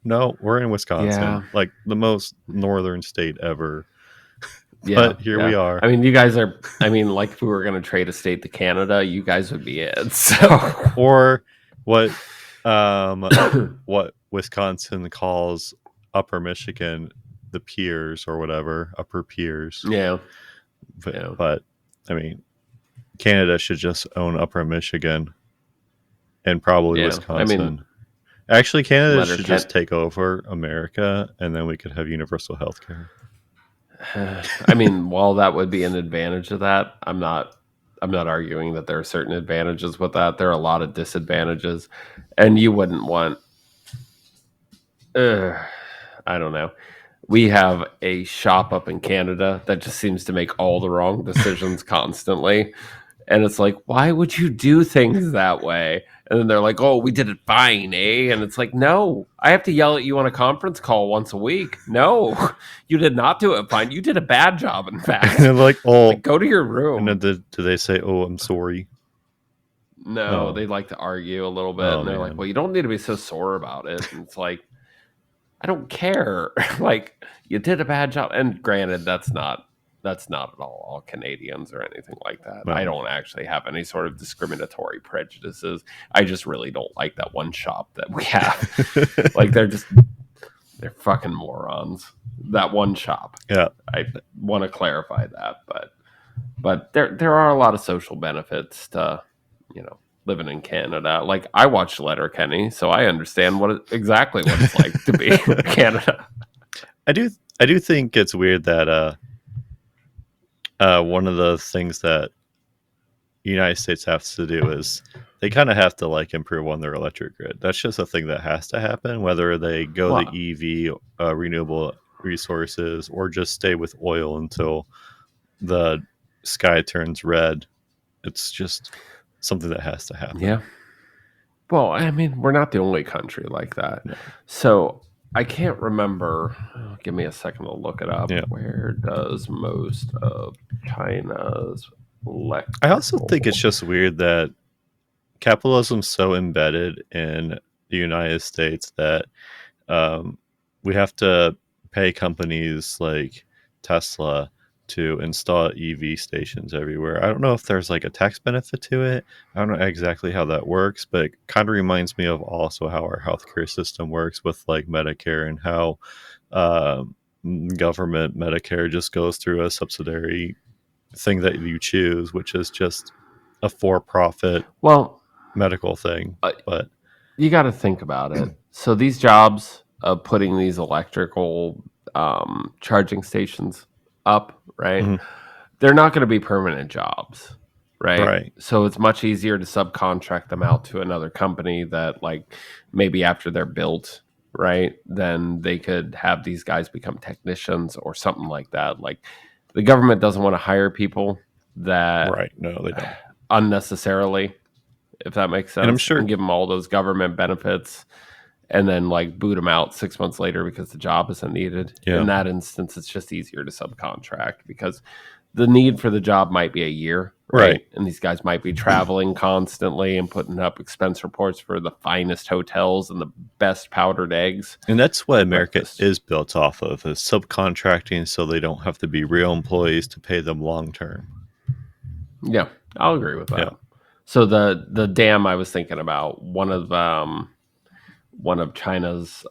No, we're in Wisconsin, yeah, like the most northern state ever. yeah, But here we yeah. are. I mean, you guys are, I mean, like if we were going to trade a state to Canada, you guys would be it. So, Or what what Wisconsin calls Upper Michigan, the Piers or whatever, Upper Piers. yeah, But, yeah, but I mean, Canada should just own Upper Michigan and probably yeah. I mean, Wisconsin. Actually, Canada letter should just Kent. take over America, and then we could have universal health care. I mean, while that would be an advantage of that, I'm not arguing that there are certain advantages with that. There are a lot of disadvantages, and you wouldn't want. I don't know. We have a shop up in Canada that just seems to make all the wrong decisions constantly. And it's like, why would you do things that way? And then they're like, oh, we did it fine, eh? And it's like, no, I have to yell at you on a conference call once a week. No, you did not do it fine. You did a bad job, in fact. And like, It's like, oh, go to your and then room. do they say, "Oh, I'm sorry"? No, Oh, they like to argue a little bit. oh And they're like, man, well, you don't need to be so sore about it. And it's like, I don't care. Like, you did a bad job. And granted, that's not at all Canadians or anything like that. I no. don't actually have any sort of discriminatory prejudices. I just really don't like that one shop that we have. Like they're fucking morons. That one shop. Yeah, I want to clarify that, but there are a lot of social benefits to, you know, living in Canada. Like I watched Letterkenny, so I understand exactly what it's like to be in Canada. I do. I do think it's weird that one of the things that the United States has to do is they kind of have to like improve on their electric grid. That's just a thing that has to happen, whether they go the Well, EV, renewable resources, or just stay with oil until the sky turns red. It's just something that has to happen. yeah. Well, I mean, we're not the only country like that. No. So I can't remember. Give me a second to look it up. Yeah. Where does most of China's I also think it's electrical? just weird that capitalism's so embedded in the United States that um, we have to pay companies like Tesla to install EV stations everywhere. I don't know if there's like a tax benefit to it. I don't know exactly how that works, but it kind of reminds me of also how our healthcare system works with like Medicare and how um, government Medicare just goes through a subsidiary thing that you choose, which is just a for-profit Well, medical thing. uh, But you got to think about it. So these jobs of putting these electrical charging stations up, right? mhm, They're not going to be permanent jobs, right? right, So it's much easier to subcontract them out to another company that, like, maybe after they're built, right, then they could have these guys become technicians or something like that. Like, the government doesn't want to hire people that right. No, they don't. unnecessarily, if that makes sense. And I'm sure and give them all those government benefits, and then like boot them out 6 months later because the job isn't needed. Yeah. In that instance, it's just easier to subcontract because the need for the job might be a year, right? And these guys might be traveling constantly and putting up expense reports for the finest hotels and the best powdered eggs. And that's what America is built off of, is subcontracting, so they don't have to be real employees to pay them long term. Yeah, I'll agree with that. Yeah. So the dam I was thinking about, one of China's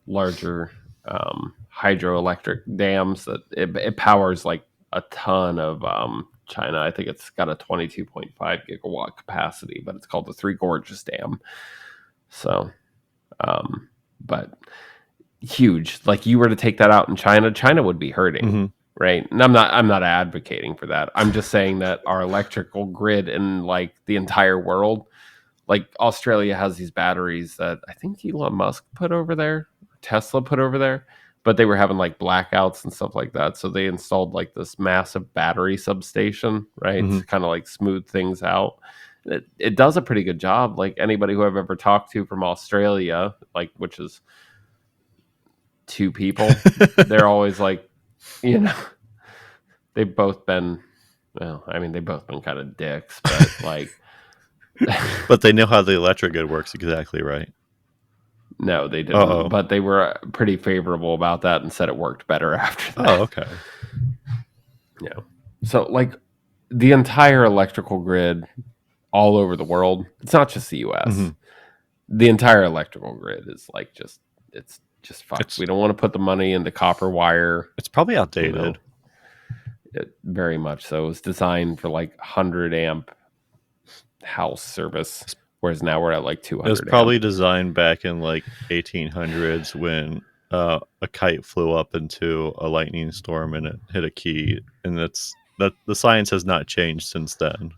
larger hydroelectric dams, that it powers like a ton of China. I think it's got a 22.5 gigawatt capacity, but it's called the Three Gorges Dam. So, but huge. Like, you were to take that out in China, China would be hurting, right? And I'm not advocating for that. I'm just saying that our electrical grid in like the entire world, like Australia has these batteries that I think Elon Musk put over there, Tesla put over there, but they were having like blackouts and stuff like that. So they installed like this massive battery substation, right? To kind of like smooth things out. It does a pretty good job. Like, anybody who I've ever talked to from Australia, like, which is 2 people, they're always like, you know, they've both been, well, I mean, they've both been kind of dicks, but like, but they know how the electric grid works exactly, right? No, they didn't. But they were pretty favorable about that and said it worked better after that. Oh, okay. Yeah. So, like, the entire electrical grid all over the world, it's not just the U.S. The entire electrical grid is like it's just fucked. We don't want to put the money into copper wire. It's probably outdated. Very much so. It was designed for like 100 amp house service, whereas now we're at like 200. It was probably designed back in like 1800s when a kite flew up into a lightning storm and it hit a key, and that the science has not changed since then.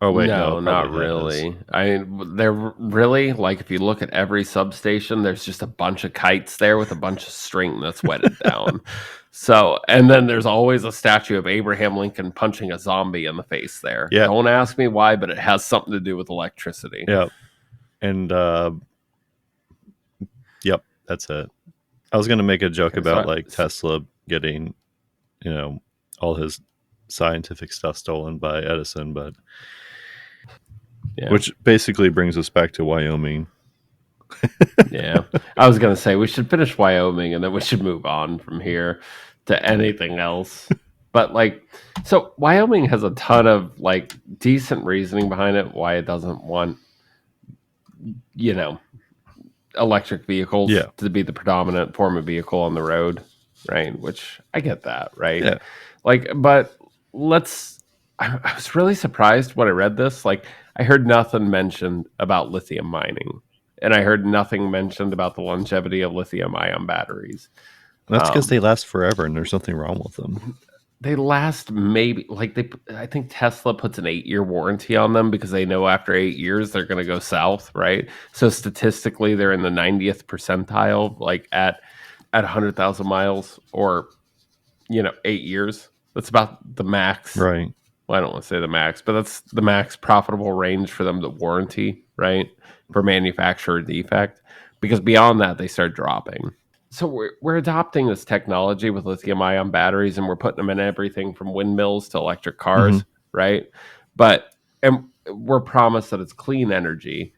Oh wait, no, not really. I mean, they're really, like, if you look at every substation, there's just a bunch of kites there with a bunch of string that's wetted down. So, and then there's always a statue of Abraham Lincoln punching a zombie in the face there. Yeah. Don't ask me why, but it has something to do with electricity. Yeah. And yep, that's it. I was going to make a joke about like Tesla getting, all his scientific stuff stolen by Edison, but which basically brings us back to Wyoming. Yeah. I was going to say we should finish Wyoming and then we should move on from here to anything else. But like, so Wyoming has a ton of like decent reasoning behind it why it doesn't want, electric vehicles to be the predominant form of vehicle on the road, right? Which I get that, right? Yeah. Like, but I was really surprised when I read this. Like, I heard nothing mentioned about lithium mining, and I heard nothing mentioned about the longevity of lithium-ion batteries. That's because they last forever, and there's nothing wrong with them. They last I think Tesla puts an 8-year warranty on them because they know after 8 years they're going to go south, right? So statistically, they're in the 90th percentile, like at 100,000 miles or 8 years. That's about the max, right? Well, I don't want to say the max, but that's the max profitable range for them to warranty, right? For manufacturer defect, because beyond that they start dropping. So we're adopting this technology with lithium-ion batteries, and we're putting them in everything from windmills to electric cars, right? And we're promised that it's clean energy,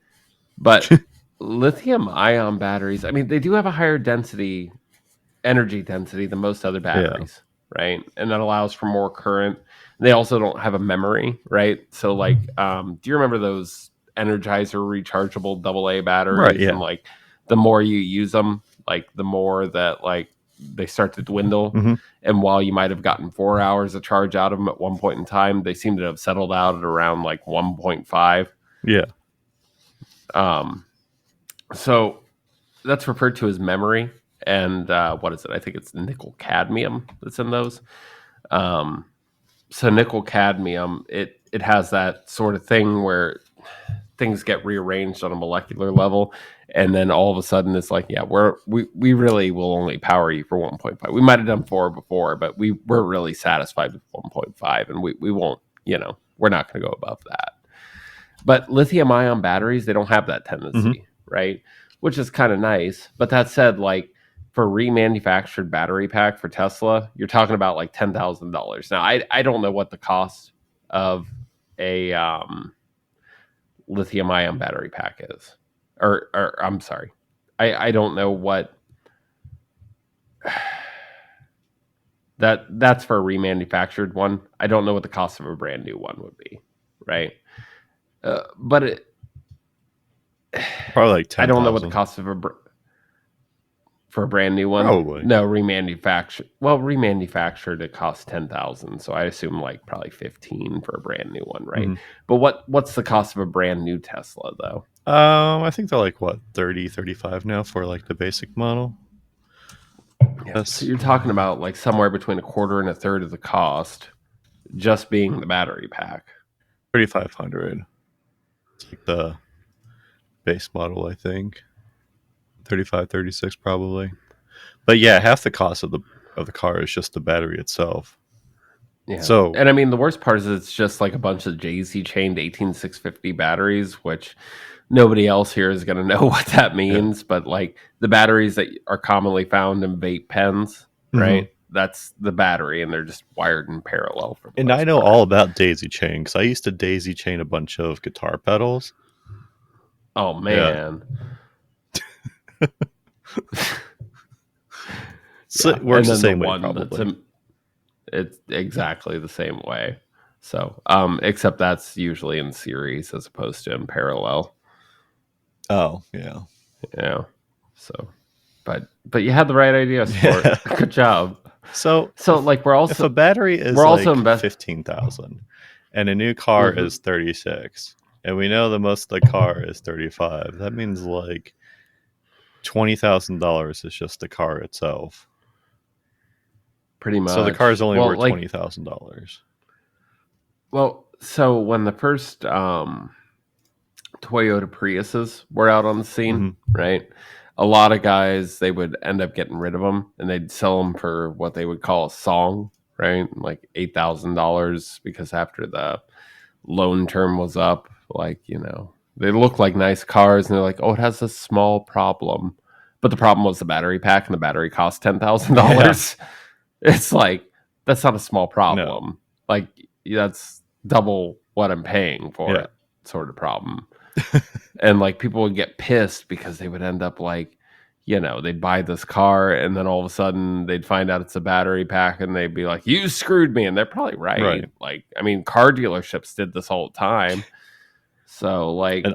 but lithium-ion batteries, I mean, they do have a higher energy density than most other batteries, right? And that allows for more current. They also don't have a memory, right? So like, do you remember those Energizer rechargeable AA batteries? Right, yeah. And like, the more you use them, like the more that like they start to dwindle. And while you might have gotten 4 hours of charge out of them at one point in time, they seem to have settled out at around like 1.5. Yeah. So that's referred to as memory. And what is it? I think it's nickel cadmium that's in those. So nickel cadmium, it has that sort of thing where things get rearranged on a molecular level, and then all of a sudden it's like, we really will only power you for 1.5. We might have done 4 before, but we're really satisfied with 1.5, and we won't, we're not going to go above that. But lithium ion batteries, they don't have that tendency, right? Which is kind of nice. But that said, like for remanufactured battery pack for Tesla, you're talking about like $10,000. Now, I don't know what the cost of a lithium ion battery pack is, or I'm sorry, I don't know what that's for a remanufactured one. I don't know what the cost of a brand new one would be, right? But Probably like 10,000. I don't know what the cost of for a brand new one. Probably. No, remanufactured. Well, remanufactured it costs 10,000, so I assume like probably 15 for a brand new one, right? But what's the cost of a brand new Tesla though? I think they're like what 30, 35 now for like the basic model. Yeah, so you're talking about like somewhere between a quarter and a third of the cost, just being the battery pack. 3,500. It's like the base model, I think. 35, 36 probably. But yeah, half the cost of the car is just the battery itself. Yeah. So, and I mean, the worst part is it's just like a bunch of JZ chained 18650 batteries, which nobody else here is going to know what that means. But like the batteries that are commonly found in vape pens, right? That's the battery, and they're just wired in parallel. And I know all about daisy chain because I used to daisy chain a bunch of guitar pedals. Oh man. So it works the same way, probably. It's exactly the same way. So, except that's usually in series as opposed to in parallel. Oh, yeah. Yeah. So, but you had the right idea, Sport. Good job. So like we're also, if a battery is like 15,000 and a new car is 36, and we know the most of the car is 35, that means like $20,000 is just the car itself. Pretty much. So the car is only worth $20,000. Well, so when the first Toyota Priuses were out on the scene, right? A lot of guys, they would end up getting rid of them, and they'd sell them for what they would call a song, right? Like $8,000, because after the loan term was up, like, you know, they look like nice cars, and they're like, oh, it has a small problem. But the problem was the battery pack, and the battery cost $10,000. It's like, that's not a small problem. No. Like, that's double what I'm paying for it, sort of problem. And like people would get pissed because they would end up like, you know, they'd buy this car and then all of a sudden they'd find out it's a battery pack and they'd be like, you screwed me. And they're probably right. Like, I mean, car dealerships did this all the time. So like,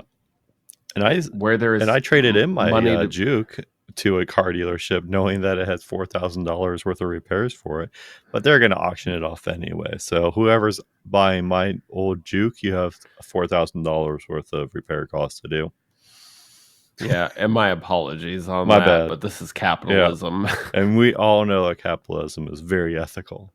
and I traded in my money Juke to a car dealership knowing that it has $4,000 worth of repairs for it, but they're going to auction it off anyway. So whoever's buying my old Juke, you have $4,000 worth of repair costs to do. Yeah, and my apologies on that, bad. But this is capitalism. Yeah. And we all know that capitalism is very ethical.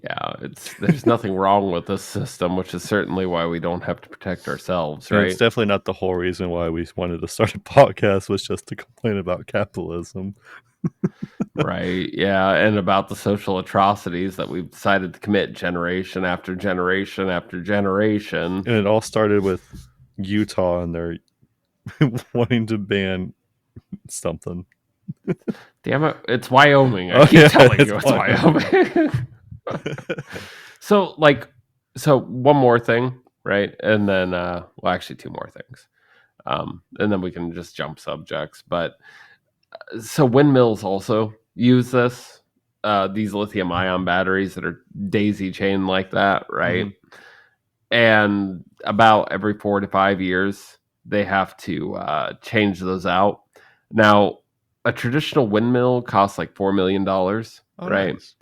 Yeah, there's nothing wrong with this system, which is certainly why we don't have to protect ourselves, right? It's definitely not the whole reason why we wanted to start a podcast, was just to complain about capitalism. Right, yeah, and about the social atrocities that we've decided to commit generation after generation after generation. And it all started with Utah and their wanting to ban something. Damn it, it's Wyoming. I keep telling you it's Wyoming. So one more thing, right? And then well, actually two more things. And then we can just jump subjects. But so windmills also use this, these lithium ion batteries that are daisy chain like that, right? And about every 4 to 5 years they have to change those out. Now, a traditional windmill costs like $4 million, right? Nice.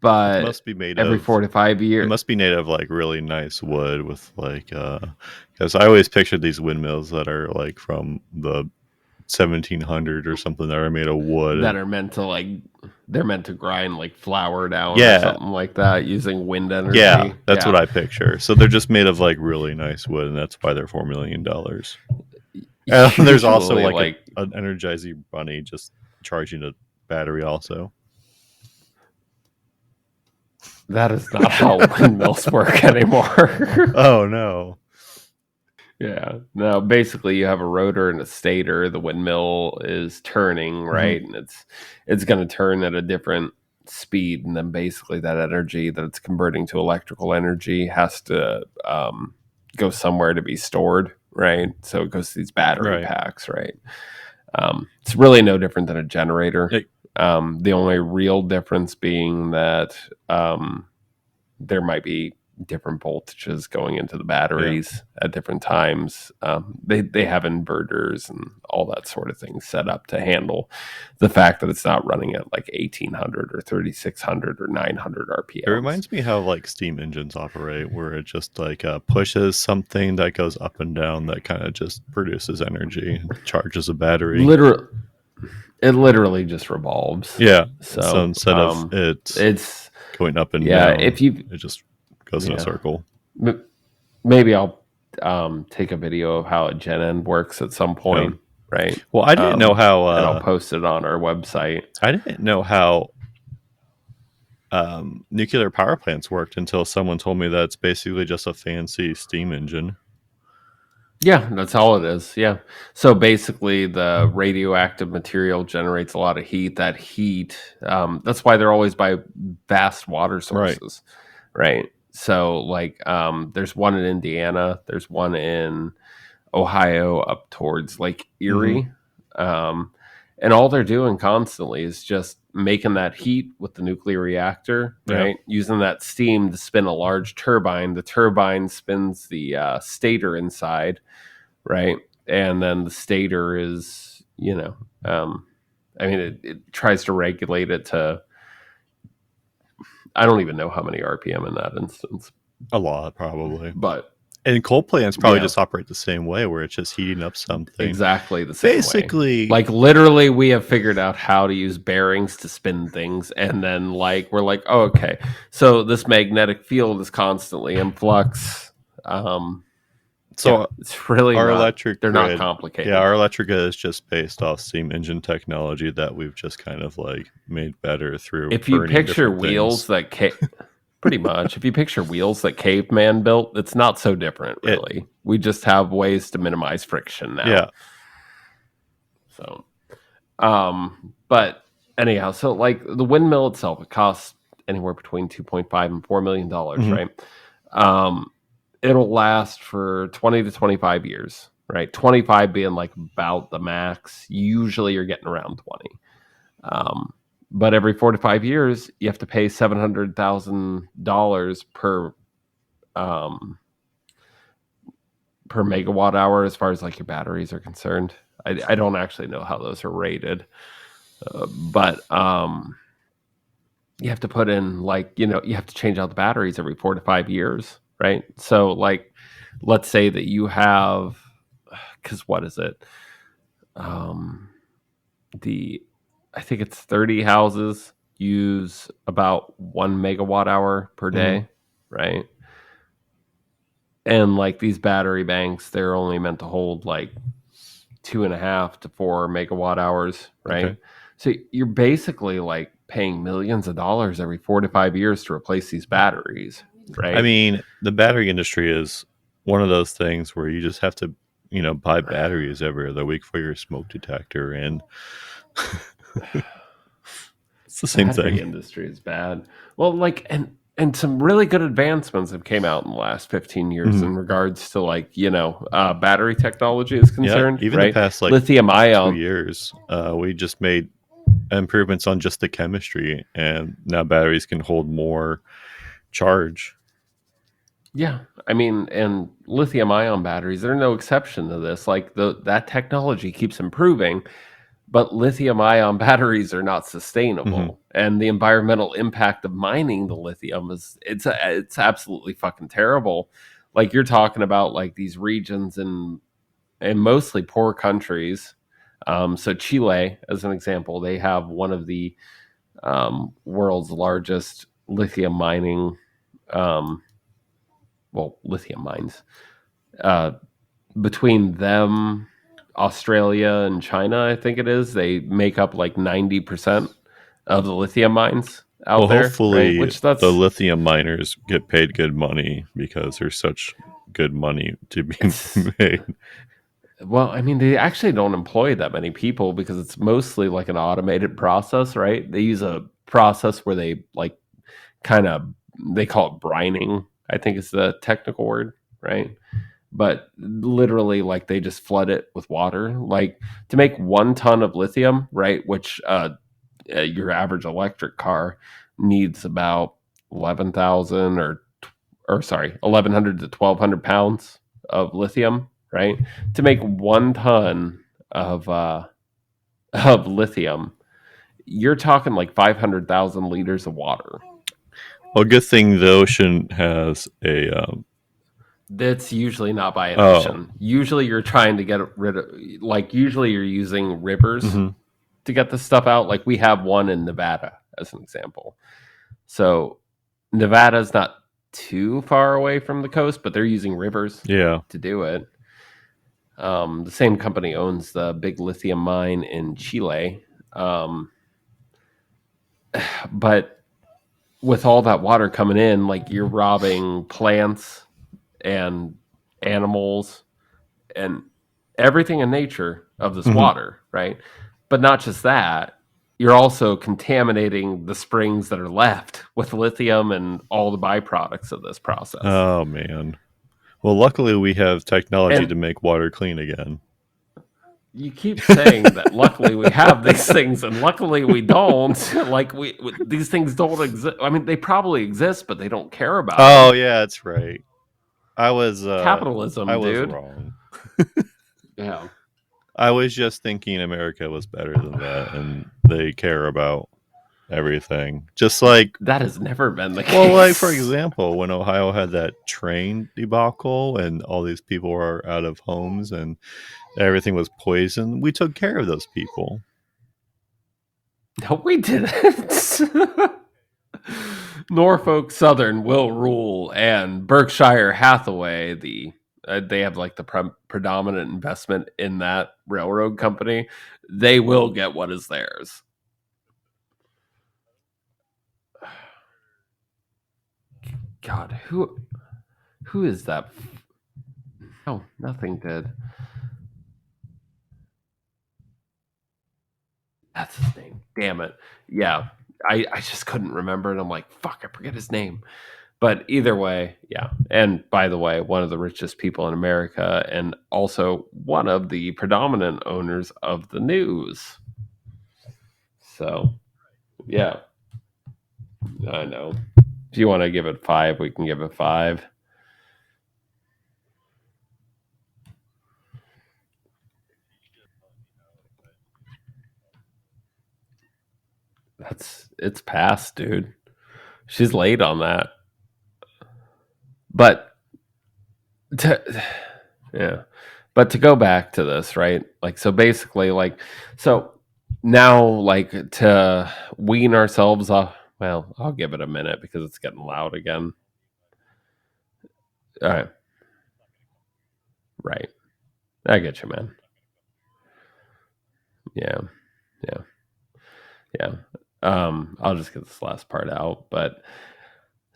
But it must be made every 4 to 5 years. It must be made of like really nice wood with like, because I always pictured these windmills that are like from the 1700 or something that are made of wood that are meant to like, they're meant to grind like flour down or something like that using wind energy. Yeah, that's what I picture. So they're just made of like really nice wood, and that's why they're $4 million. There's also like an Energizer Bunny just charging a battery also. That is not how windmills work anymore. Oh no. Yeah. No, basically you have a rotor and a stator. The windmill is turning, right? And it's going to turn at a different speed, and then basically that energy that it's converting to electrical energy has to go somewhere to be stored, right? So it goes to these battery Right. packs, right? It's really no different than a generator. It- The only real difference being that there might be different voltages going into the batteries at different times. They have inverters and all that sort of thing set up to handle the fact that it's not running at like 1800 or 3600 or 900 RPMs. It reminds me how like steam engines operate, where it just like pushes something that goes up and down that kind of just produces energy and charges a battery. It literally just revolves. Yeah. So instead of it's going up and down, if you it just goes in a circle. Maybe I'll take a video of how a gen end works at some point, right? Well, I didn't know how and I'll post it on our website. I didn't know how nuclear power plants worked until someone told me that it's basically just a fancy steam engine. Yeah, that's all it is. Yeah. So basically, the radioactive material generates a lot of heat. That heat, that's why they're always by vast water sources, right? So, like, there's one in Indiana, there's one in Ohio up towards Lake Erie. And all they're doing constantly is just making that heat with the nuclear reactor, right? Using that steam to spin a large turbine. The turbine spins the stator inside, right? And then the stator is, it tries to regulate it to, I don't even know how many RPM in that instance. A lot, probably. But and coal plants probably just operate the same way, where it's just heating up something. Exactly the same Basically, way. Like literally, we have figured out how to use bearings to spin things, and then we're like, oh, okay, so this magnetic field is constantly in flux. It's really our electric grid, not complicated. Yeah, our electric grid is just based off steam engine technology that we've just kind of like made better through. If you picture wheels that pretty much, if you picture wheels that caveman built, it's not so different, really. We just have ways to minimize friction now. Yeah. So, but anyhow, so like the windmill itself, it costs anywhere between $2.5 and $4 million, right? It'll last for 20 to 25 years, right? 25 being like about the max. Usually you're getting around 20. But every 4 to 5 years, you have to pay $700,000 per megawatt hour as far as like your batteries are concerned. I don't actually know how those are rated, but you have to put in you have to change out the batteries every 4 to 5 years, right? So like, let's say that you have, because what is it? I think it's 30 houses use about 1 megawatt hour per day, right? And like these battery banks, they're only meant to hold like 2.5 to 4 megawatt hours, right? Okay. So you're basically like paying millions of dollars every 4 to 5 years to replace these batteries, right? I mean, the battery industry is one of those things where you just have to, buy batteries every other week for your smoke detector, and it's the same thing. The industry is bad. Well, like, and some really good advancements have came out in the last 15 years in regards to like, battery technology is concerned. Yeah, even the past like lithium ion 2 years, we just made improvements on just the chemistry, and now batteries can hold more charge. Yeah, I mean, and lithium ion batteries, they're no exception to this. Like that technology keeps improving. But lithium ion batteries are not sustainable, and the environmental impact of mining the lithium it's absolutely fucking terrible. Like you're talking about like these regions in mostly poor countries. So Chile, as an example, they have one of the world's largest lithium mining, lithium mines. Between them, Australia and China, I think it is, they make up like 90% of the lithium mines out Well, there, right? hopefully Which that's the lithium miners get paid good money because there's such good money to be it's made. well, I mean, they actually don't employ that many people because it's mostly like an automated process, right? They use a process where they like kind of they call it brining, I think is the technical word, right? But literally like they just flood it with water. Like to make 1 ton of lithium, right, which your average electric car needs about 11,000 or sorry, 1,100 to 1,200 pounds of lithium, right? To make 1 ton of of lithium, you're talking like 500,000 liters of water. Well, good thing the ocean has a. That's usually not by an Oh, ocean. Usually you're trying to get rid of, like, usually you're using rivers hmm to get this stuff out. Like, we have one in Nevada as an example. So, Nevada's not too far away from the coast, but they're using rivers yeah. to do it. The same company owns the big lithium mine in Chile. But with all that water coming in, like, you're robbing plants and animals and everything in nature of this hmm water, right? But not just that, you're also contaminating the springs that are left with lithium and all the byproducts of this process. Oh man. Well, luckily we have technology And to make water clean again. you keep saying that luckily we have these things and luckily we don't. Like these things don't exist. I mean, they probably exist, but they don't care about Oh them. yeah, that's right. I was I Capitalism, was dude. wrong. Yeah. I was just thinking America was better than that, and they care about everything. Just like, That has never been the well, like for case. example, when Ohio had that train debacle and all these people were out of homes and everything was poisoned, we took care of those people. No, we didn't. Norfolk Southern will rule, and Berkshire Hathaway, they have like the predominant investment in that railroad company. They will get what is theirs. God, who is that? Oh, nothing did. That's his name. Damn it. Yeah, I just couldn't remember, and I'm like, fuck, I forget his name. But either way, yeah. And by the way, one of the richest people in America, and also one of the predominant owners of the news. So, yeah, I know. If you want to give it 5, we can give it 5. It's past, dude. She's late on that. But to, yeah. But to go back to this, right? Like, so basically, like, so now, like, to wean ourselves off. Well, I'll give it a minute because it's getting loud again. All right, right. I get you, man. Yeah, yeah, yeah. I'll just get this last part out. But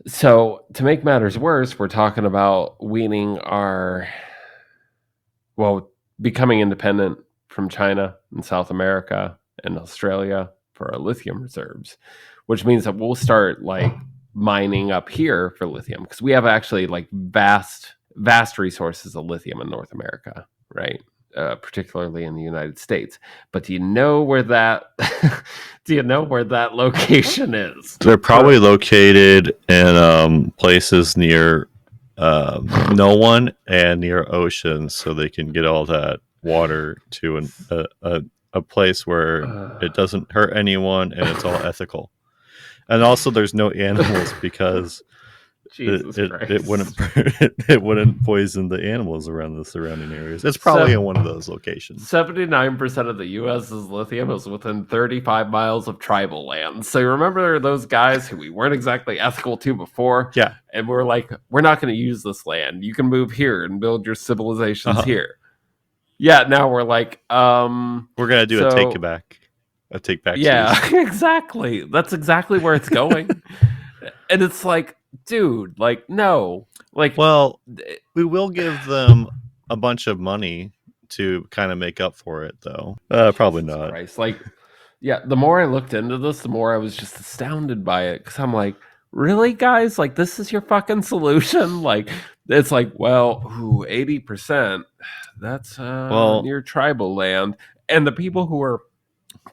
so to make matters worse, we're talking about weaning our, well, becoming independent from China and South America and Australia for our lithium reserves, which means that we'll start like mining up here for lithium because we have actually like vast resources of lithium in North America, right? Particularly in the United States. But do you know where that do you know where that location is? They're probably located in places near no one and near oceans, so they can get all that water to a place where it doesn't hurt anyone and it's all ethical. And also, there's no animals because Jesus it wouldn't Christ. it wouldn't poison the animals around the surrounding areas. It's probably So in one of those locations. 79% of the US's lithium is within 35 miles of tribal land. So you remember those guys who we weren't exactly ethical to before? Yeah. And we're like, we're not going to use this land. You can move here and build your civilizations here. Yeah, now we're like, we're gonna do a take it back. a take back Yeah, Tuesday. exactly. That's exactly where it's going. And it's like, dude, like, no. Like, Well, we will give them a bunch of money to kind of make up for it, though. Probably Jesus not. Christ. Like, yeah, the more I looked into this, the more I was just astounded by it. Because I'm like, really, guys? Like, this is your fucking solution? Like, it's like, well, 80%. That's Well, near tribal land. And the people who are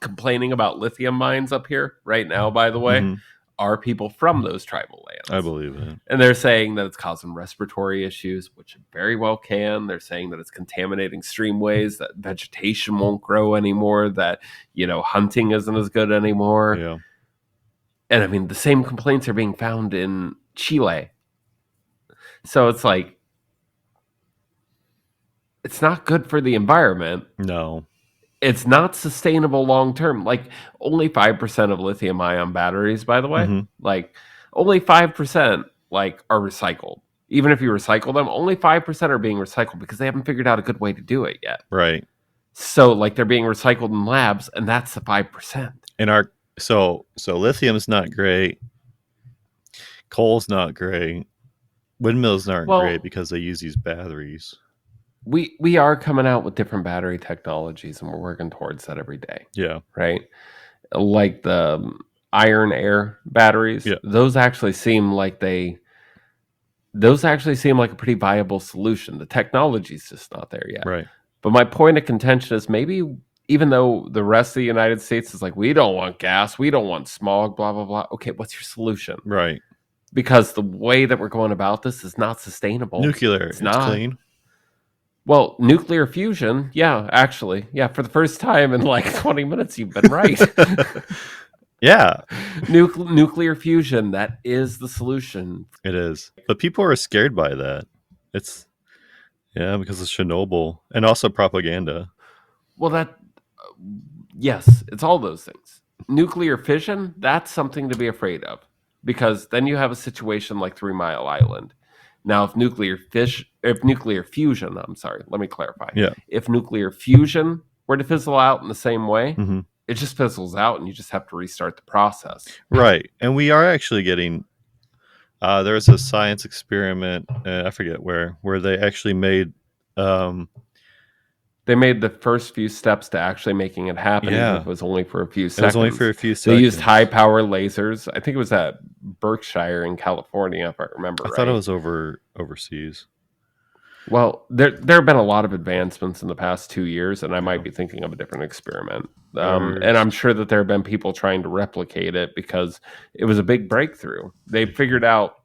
complaining about lithium mines up here right now, by the way, mhm, are people from those tribal I lands. believe it. And they're saying that it's causing respiratory issues, which it very well can. They're saying that it's contaminating streamways, that vegetation won't grow anymore, that, hunting isn't as good anymore. Yeah. And I mean, the same complaints are being found in Chile. So it's like, it's not good for the environment. No. It's not sustainable long term. Like, only 5% of lithium ion batteries, by the way, Mhm. like only 5% like are recycled. Even if you recycle them, only 5% are being recycled because they haven't figured out a good way to do it yet. Right. So like they're being recycled in labs, and that's the 5%. And so lithium's not great. Coal's not great. Windmills aren't Well, great because they use these batteries. we are coming out with different battery technologies, and we're working towards that every day, Yeah. right? Like the iron air batteries, Yeah. those actually seem like a pretty viable solution. The technology's just not there yet. Right. But my point of contention is, maybe even though the rest of the United States is like, we don't want gas, we don't want smog, blah, blah, blah. Okay, what's your solution? Right. Because the way that we're going about this is not sustainable. Nuclear. It's It's not. clean. Well, nuclear fusion, yeah, actually. Yeah, for the first time in like 20 minutes, you've been right. Yeah. Nuclear fusion, that is the solution. It is. But people are scared by that. It's because of Chernobyl and also propaganda. Well, yes, it's all those things. Nuclear fission, that's something to be afraid of, because then you have a situation like 3 Mile Island. Now, if nuclear fusion, I'm sorry, let me clarify. Yeah. If nuclear fusion were to fizzle out in the same way, Mhm. it just fizzles out and you just have to restart the process. Right. And we are actually getting there was a science experiment, I forget where they actually made They made the first few steps to actually making it happen. Yeah. Even if it was only for a few it seconds. was only for a few They seconds. used high power lasers. I think it was at Berkshire in California, if I remember right. I thought it was overseas. Well, there have been a lot of advancements in the past 2 years, and I might be thinking of a different experiment. And I'm sure that there have been people trying to replicate it because it was a big breakthrough. They figured out,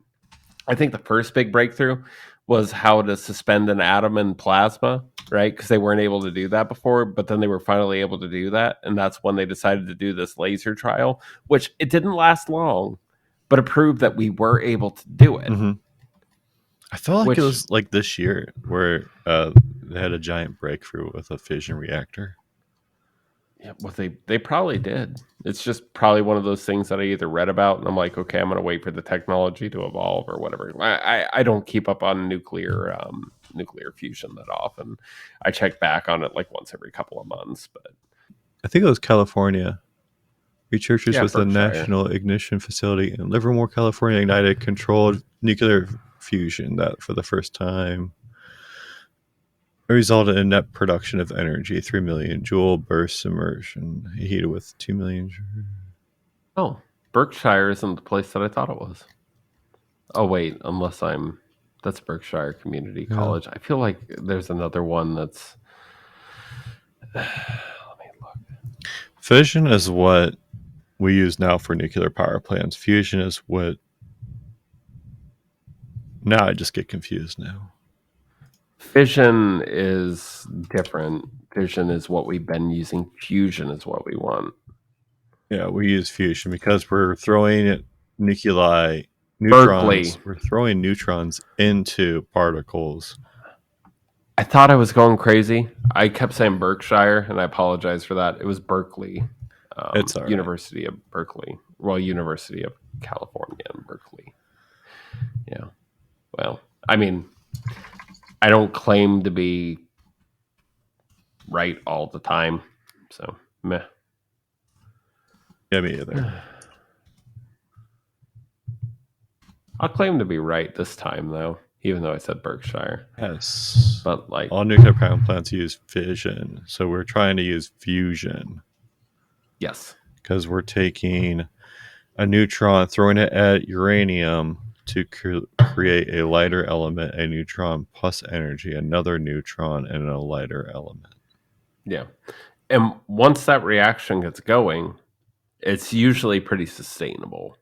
I think the first big breakthrough was how to suspend an atom in plasma, right? Because they weren't able to do that before, but then they were finally able to do that. And that's when they decided to do this laser trial, which it didn't last long, but it proved that we were able to do it. Mm-hmm. I felt like it was like this year where they had a giant breakthrough with a fission reactor. Yeah, well, they probably did. It's just probably one of those things that I either read about and I'm like, okay, I'm going to wait for the technology to evolve or whatever. I don't keep up on nuclear fusion that often. I check back on it like once every couple of months. But I think it was California. Researchers with the Berkshire National Ignition Facility in Livermore, California, ignited controlled nuclear fusion that for the first time resulted in net production of energy, 3 million joule burst immersion, heated with 2 million. Oh, Berkshire isn't the place that I thought it was. Oh, wait, that's Berkshire Community College. I feel like there's another one that's... Let me look. Fission is what we use now for nuclear power plants. Fusion is what... Now I just get confused now. Fission is different. Fission is what we've been using. Fusion is what we want. Yeah, we use fusion because we're throwing neutrons. Berkeley. We're throwing neutrons into particles. I thought I was going crazy. I kept saying Berkshire, and I apologize for that. It was Berkeley. It's all right. University of Berkeley. Well, University of California in Berkeley. Yeah. Well, I mean, I don't claim to be right all the time. So, meh. Yeah, me either. I'll claim to be right this time, though, even though I said Berkshire. Yes. But like, All nuclear power plants use fission, so we're trying to use fusion yes, because we're taking a neutron, throwing it at uranium to create a lighter element, a neutron plus energy, another neutron, and a lighter element. yeah. And once that reaction gets going, it's usually pretty sustainable.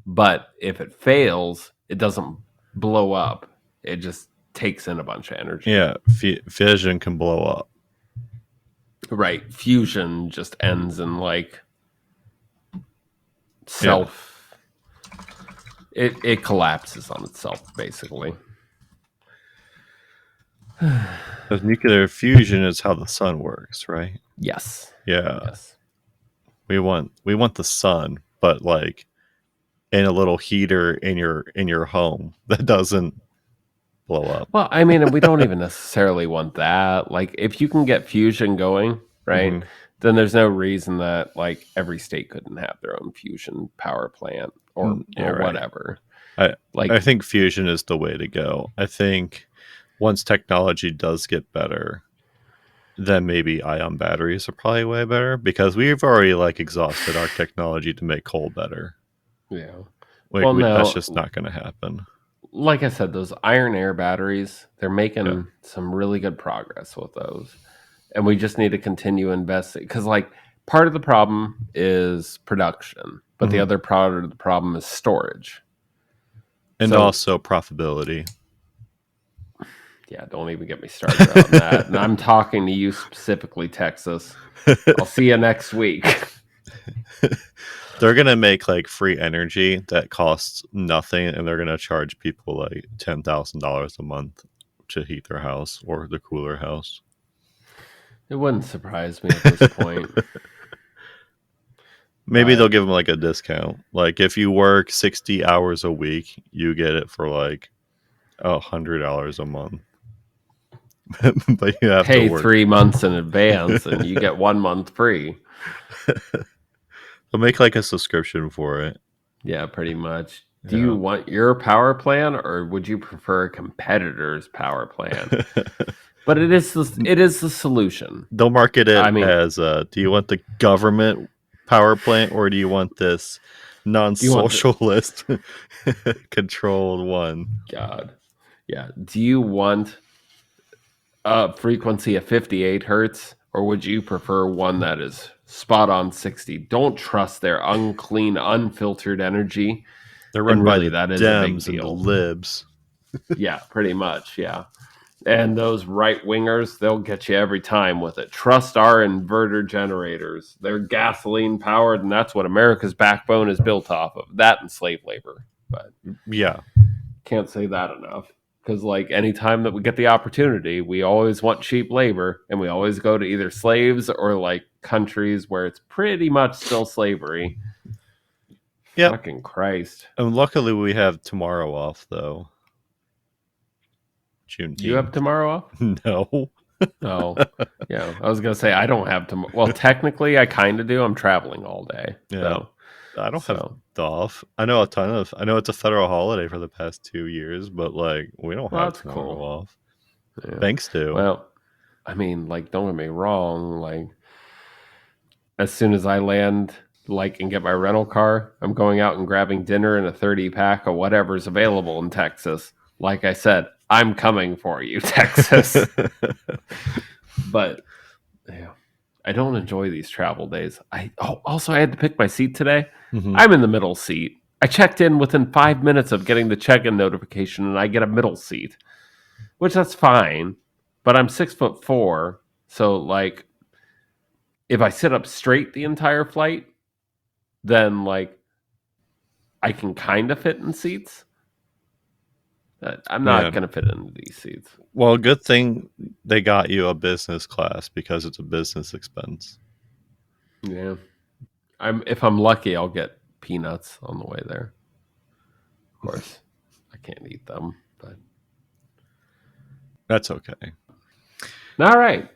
But if it fails, it doesn't blow up. It just takes in a bunch of energy. Yeah, fission can blow up. Right. Fusion just ends in like self. Yeah. It collapses on itself, basically. Because nuclear fusion is how the sun works, right? Yes. Yeah. Yes. We want the sun, but like in a little heater in your home that doesn't blow up. Well, I mean, we don't even necessarily want that. Like, if you can get fusion going, right, Mhm. then there's no reason that like every state couldn't have their own fusion power plant or right. whatever. I think fusion is the way to go. I think once technology does get better, then maybe ion batteries are probably way better because we've already like exhausted our technology to make coal better. Yeah. Like, Well, no, that's just not going to happen. like I said, those iron air batteries, they're making some really good progress with those. And we just need to continue investing because, like, part of the problem is production, but the other part of the problem is storage. And So- also profitability. Yeah, don't even get me started on that. And I'm talking to you specifically, Texas. I'll see you next week. They're gonna make like free energy that costs nothing, and they're gonna charge people like $10,000 a month to heat their house or the cooler house. It wouldn't surprise me at this point. Maybe they'll give them like a discount. Like if you work 60 hours a week, you get it for like $100 a month. But you have pay to work 3 months in advance and you get 1 month free. They'll make like a subscription for it. Yeah, pretty much. Do you want your power plan or would you prefer a competitor's power plan? But it is the solution. They'll market it as do you want the government power plant or do you want this non-socialist controlled one? God. Yeah. Do you want a frequency of 58 hertz or would you prefer one that is spot on 60? Don't trust their unclean, unfiltered energy. They're run by the Dems and the libs. Yeah, pretty much. Yeah. And those right wingers, they'll get you every time with it. Trust our inverter generators. They're gasoline powered, and that's what America's backbone is built off of. That and slave labor. But yeah, can't say that enough. Because like anytime that we get the opportunity, we always want cheap labor, and we always go to either slaves or like countries where it's pretty much still slavery. Yeah. Fucking Christ. And luckily we have tomorrow off though. Juneteenth. You have tomorrow off? No. Oh, yeah. I was gonna say I don't have tomorrow. Well, technically, I kind of do. I'm traveling all day. Yeah. So, I don't have off. I know it's a federal holiday for the past 2 years, but like we don't have tomorrow off. Yeah. Thanks to. Well, I mean, like, don't get me wrong. Like, as soon as I land, like, and get my rental car, I'm going out and grabbing dinner and a 30 pack of whatever's available in Texas. Like I said, I'm coming for you, Texas. But yeah, I don't enjoy these travel days. Also I had to pick my seat today. Mm-hmm. I'm in the middle seat. I checked in within 5 minutes of getting the check-in notification, and I get a middle seat, which that's fine. But I'm 6'4", so like, if I sit up straight the entire flight, then like I can kind of fit in seats. I'm not going to fit into these seats. Well, good thing they got you a business class because it's a business expense. Yeah. If I'm lucky, I'll get peanuts on the way there. Of course, I can't eat them, but that's okay. All right.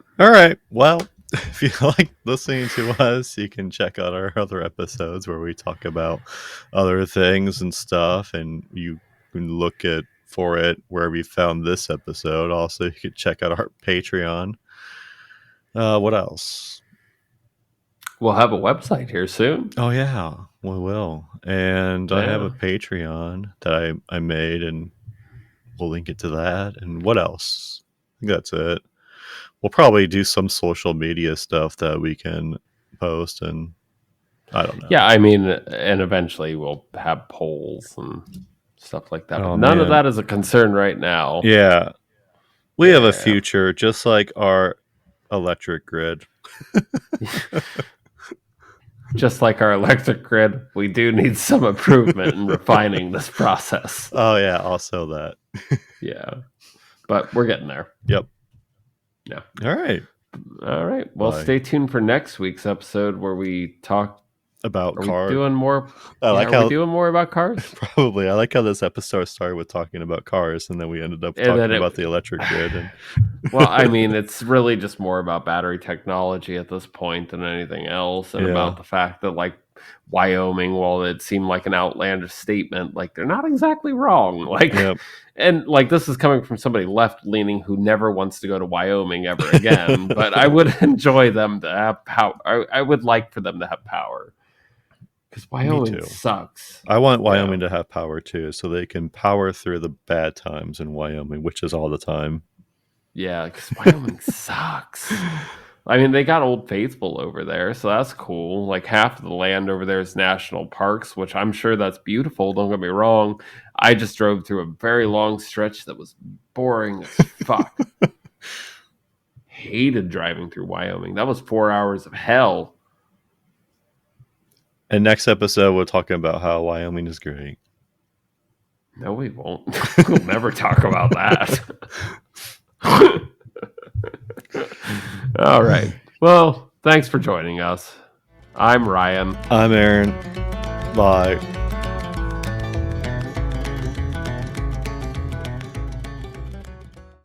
Well, if you like listening to us, you can check out our other episodes where we talk about other things and stuff, and you can look at for it where we found this episode. Also, you can check out our Patreon. What else? We'll have a website here soon. Oh yeah, we will. And I have a Yeah. Patreon that I made, and we'll link it to that. And what else? I think that's it. We'll probably do some social media stuff that we can post, and I don't know. Yeah, I mean, and eventually we'll have polls and stuff like that. But Oh, none of man. that is a concern right now. Yeah. We have Yeah. a future just like our electric grid. Just like our electric grid, we do need some improvement in refining this process. Oh yeah, also that. Yeah. But we're getting there. Yep. Yeah. All right. All right. Well, Bye. stay tuned for next week's episode where we talk. About Are cars. we doing more? I like are how we doing more about cars? probably. I like how this episode started with talking about cars, and then we ended up And talking then about the electric grid. And Well, I mean, it's really just more about battery technology at this point than anything else, and Yeah. about the fact that, like, Wyoming, while it seemed like an outlandish statement, like, they're not exactly wrong. Like, Yep. and like, this is coming from somebody left leaning who never wants to go to Wyoming ever again. But I would enjoy them to have power. I would like for them to have power because Wyoming too. sucks. I want Wyoming to have power too, so they can power through the bad times in Wyoming, which is all the time. Yeah, because Wyoming sucks. I mean, they got Old Faithful over there, so that's cool. Like, half of the land over there is national parks, which I'm sure that's beautiful. Don't get me wrong. I just drove through a very long stretch that was boring as fuck. Hated driving through Wyoming. That was 4 hours of hell. And next episode, we're talking about how Wyoming is great. No, we won't. We'll never talk about that. All right. Well, thanks for joining us. I'm Ryan. I'm Aaron. Bye.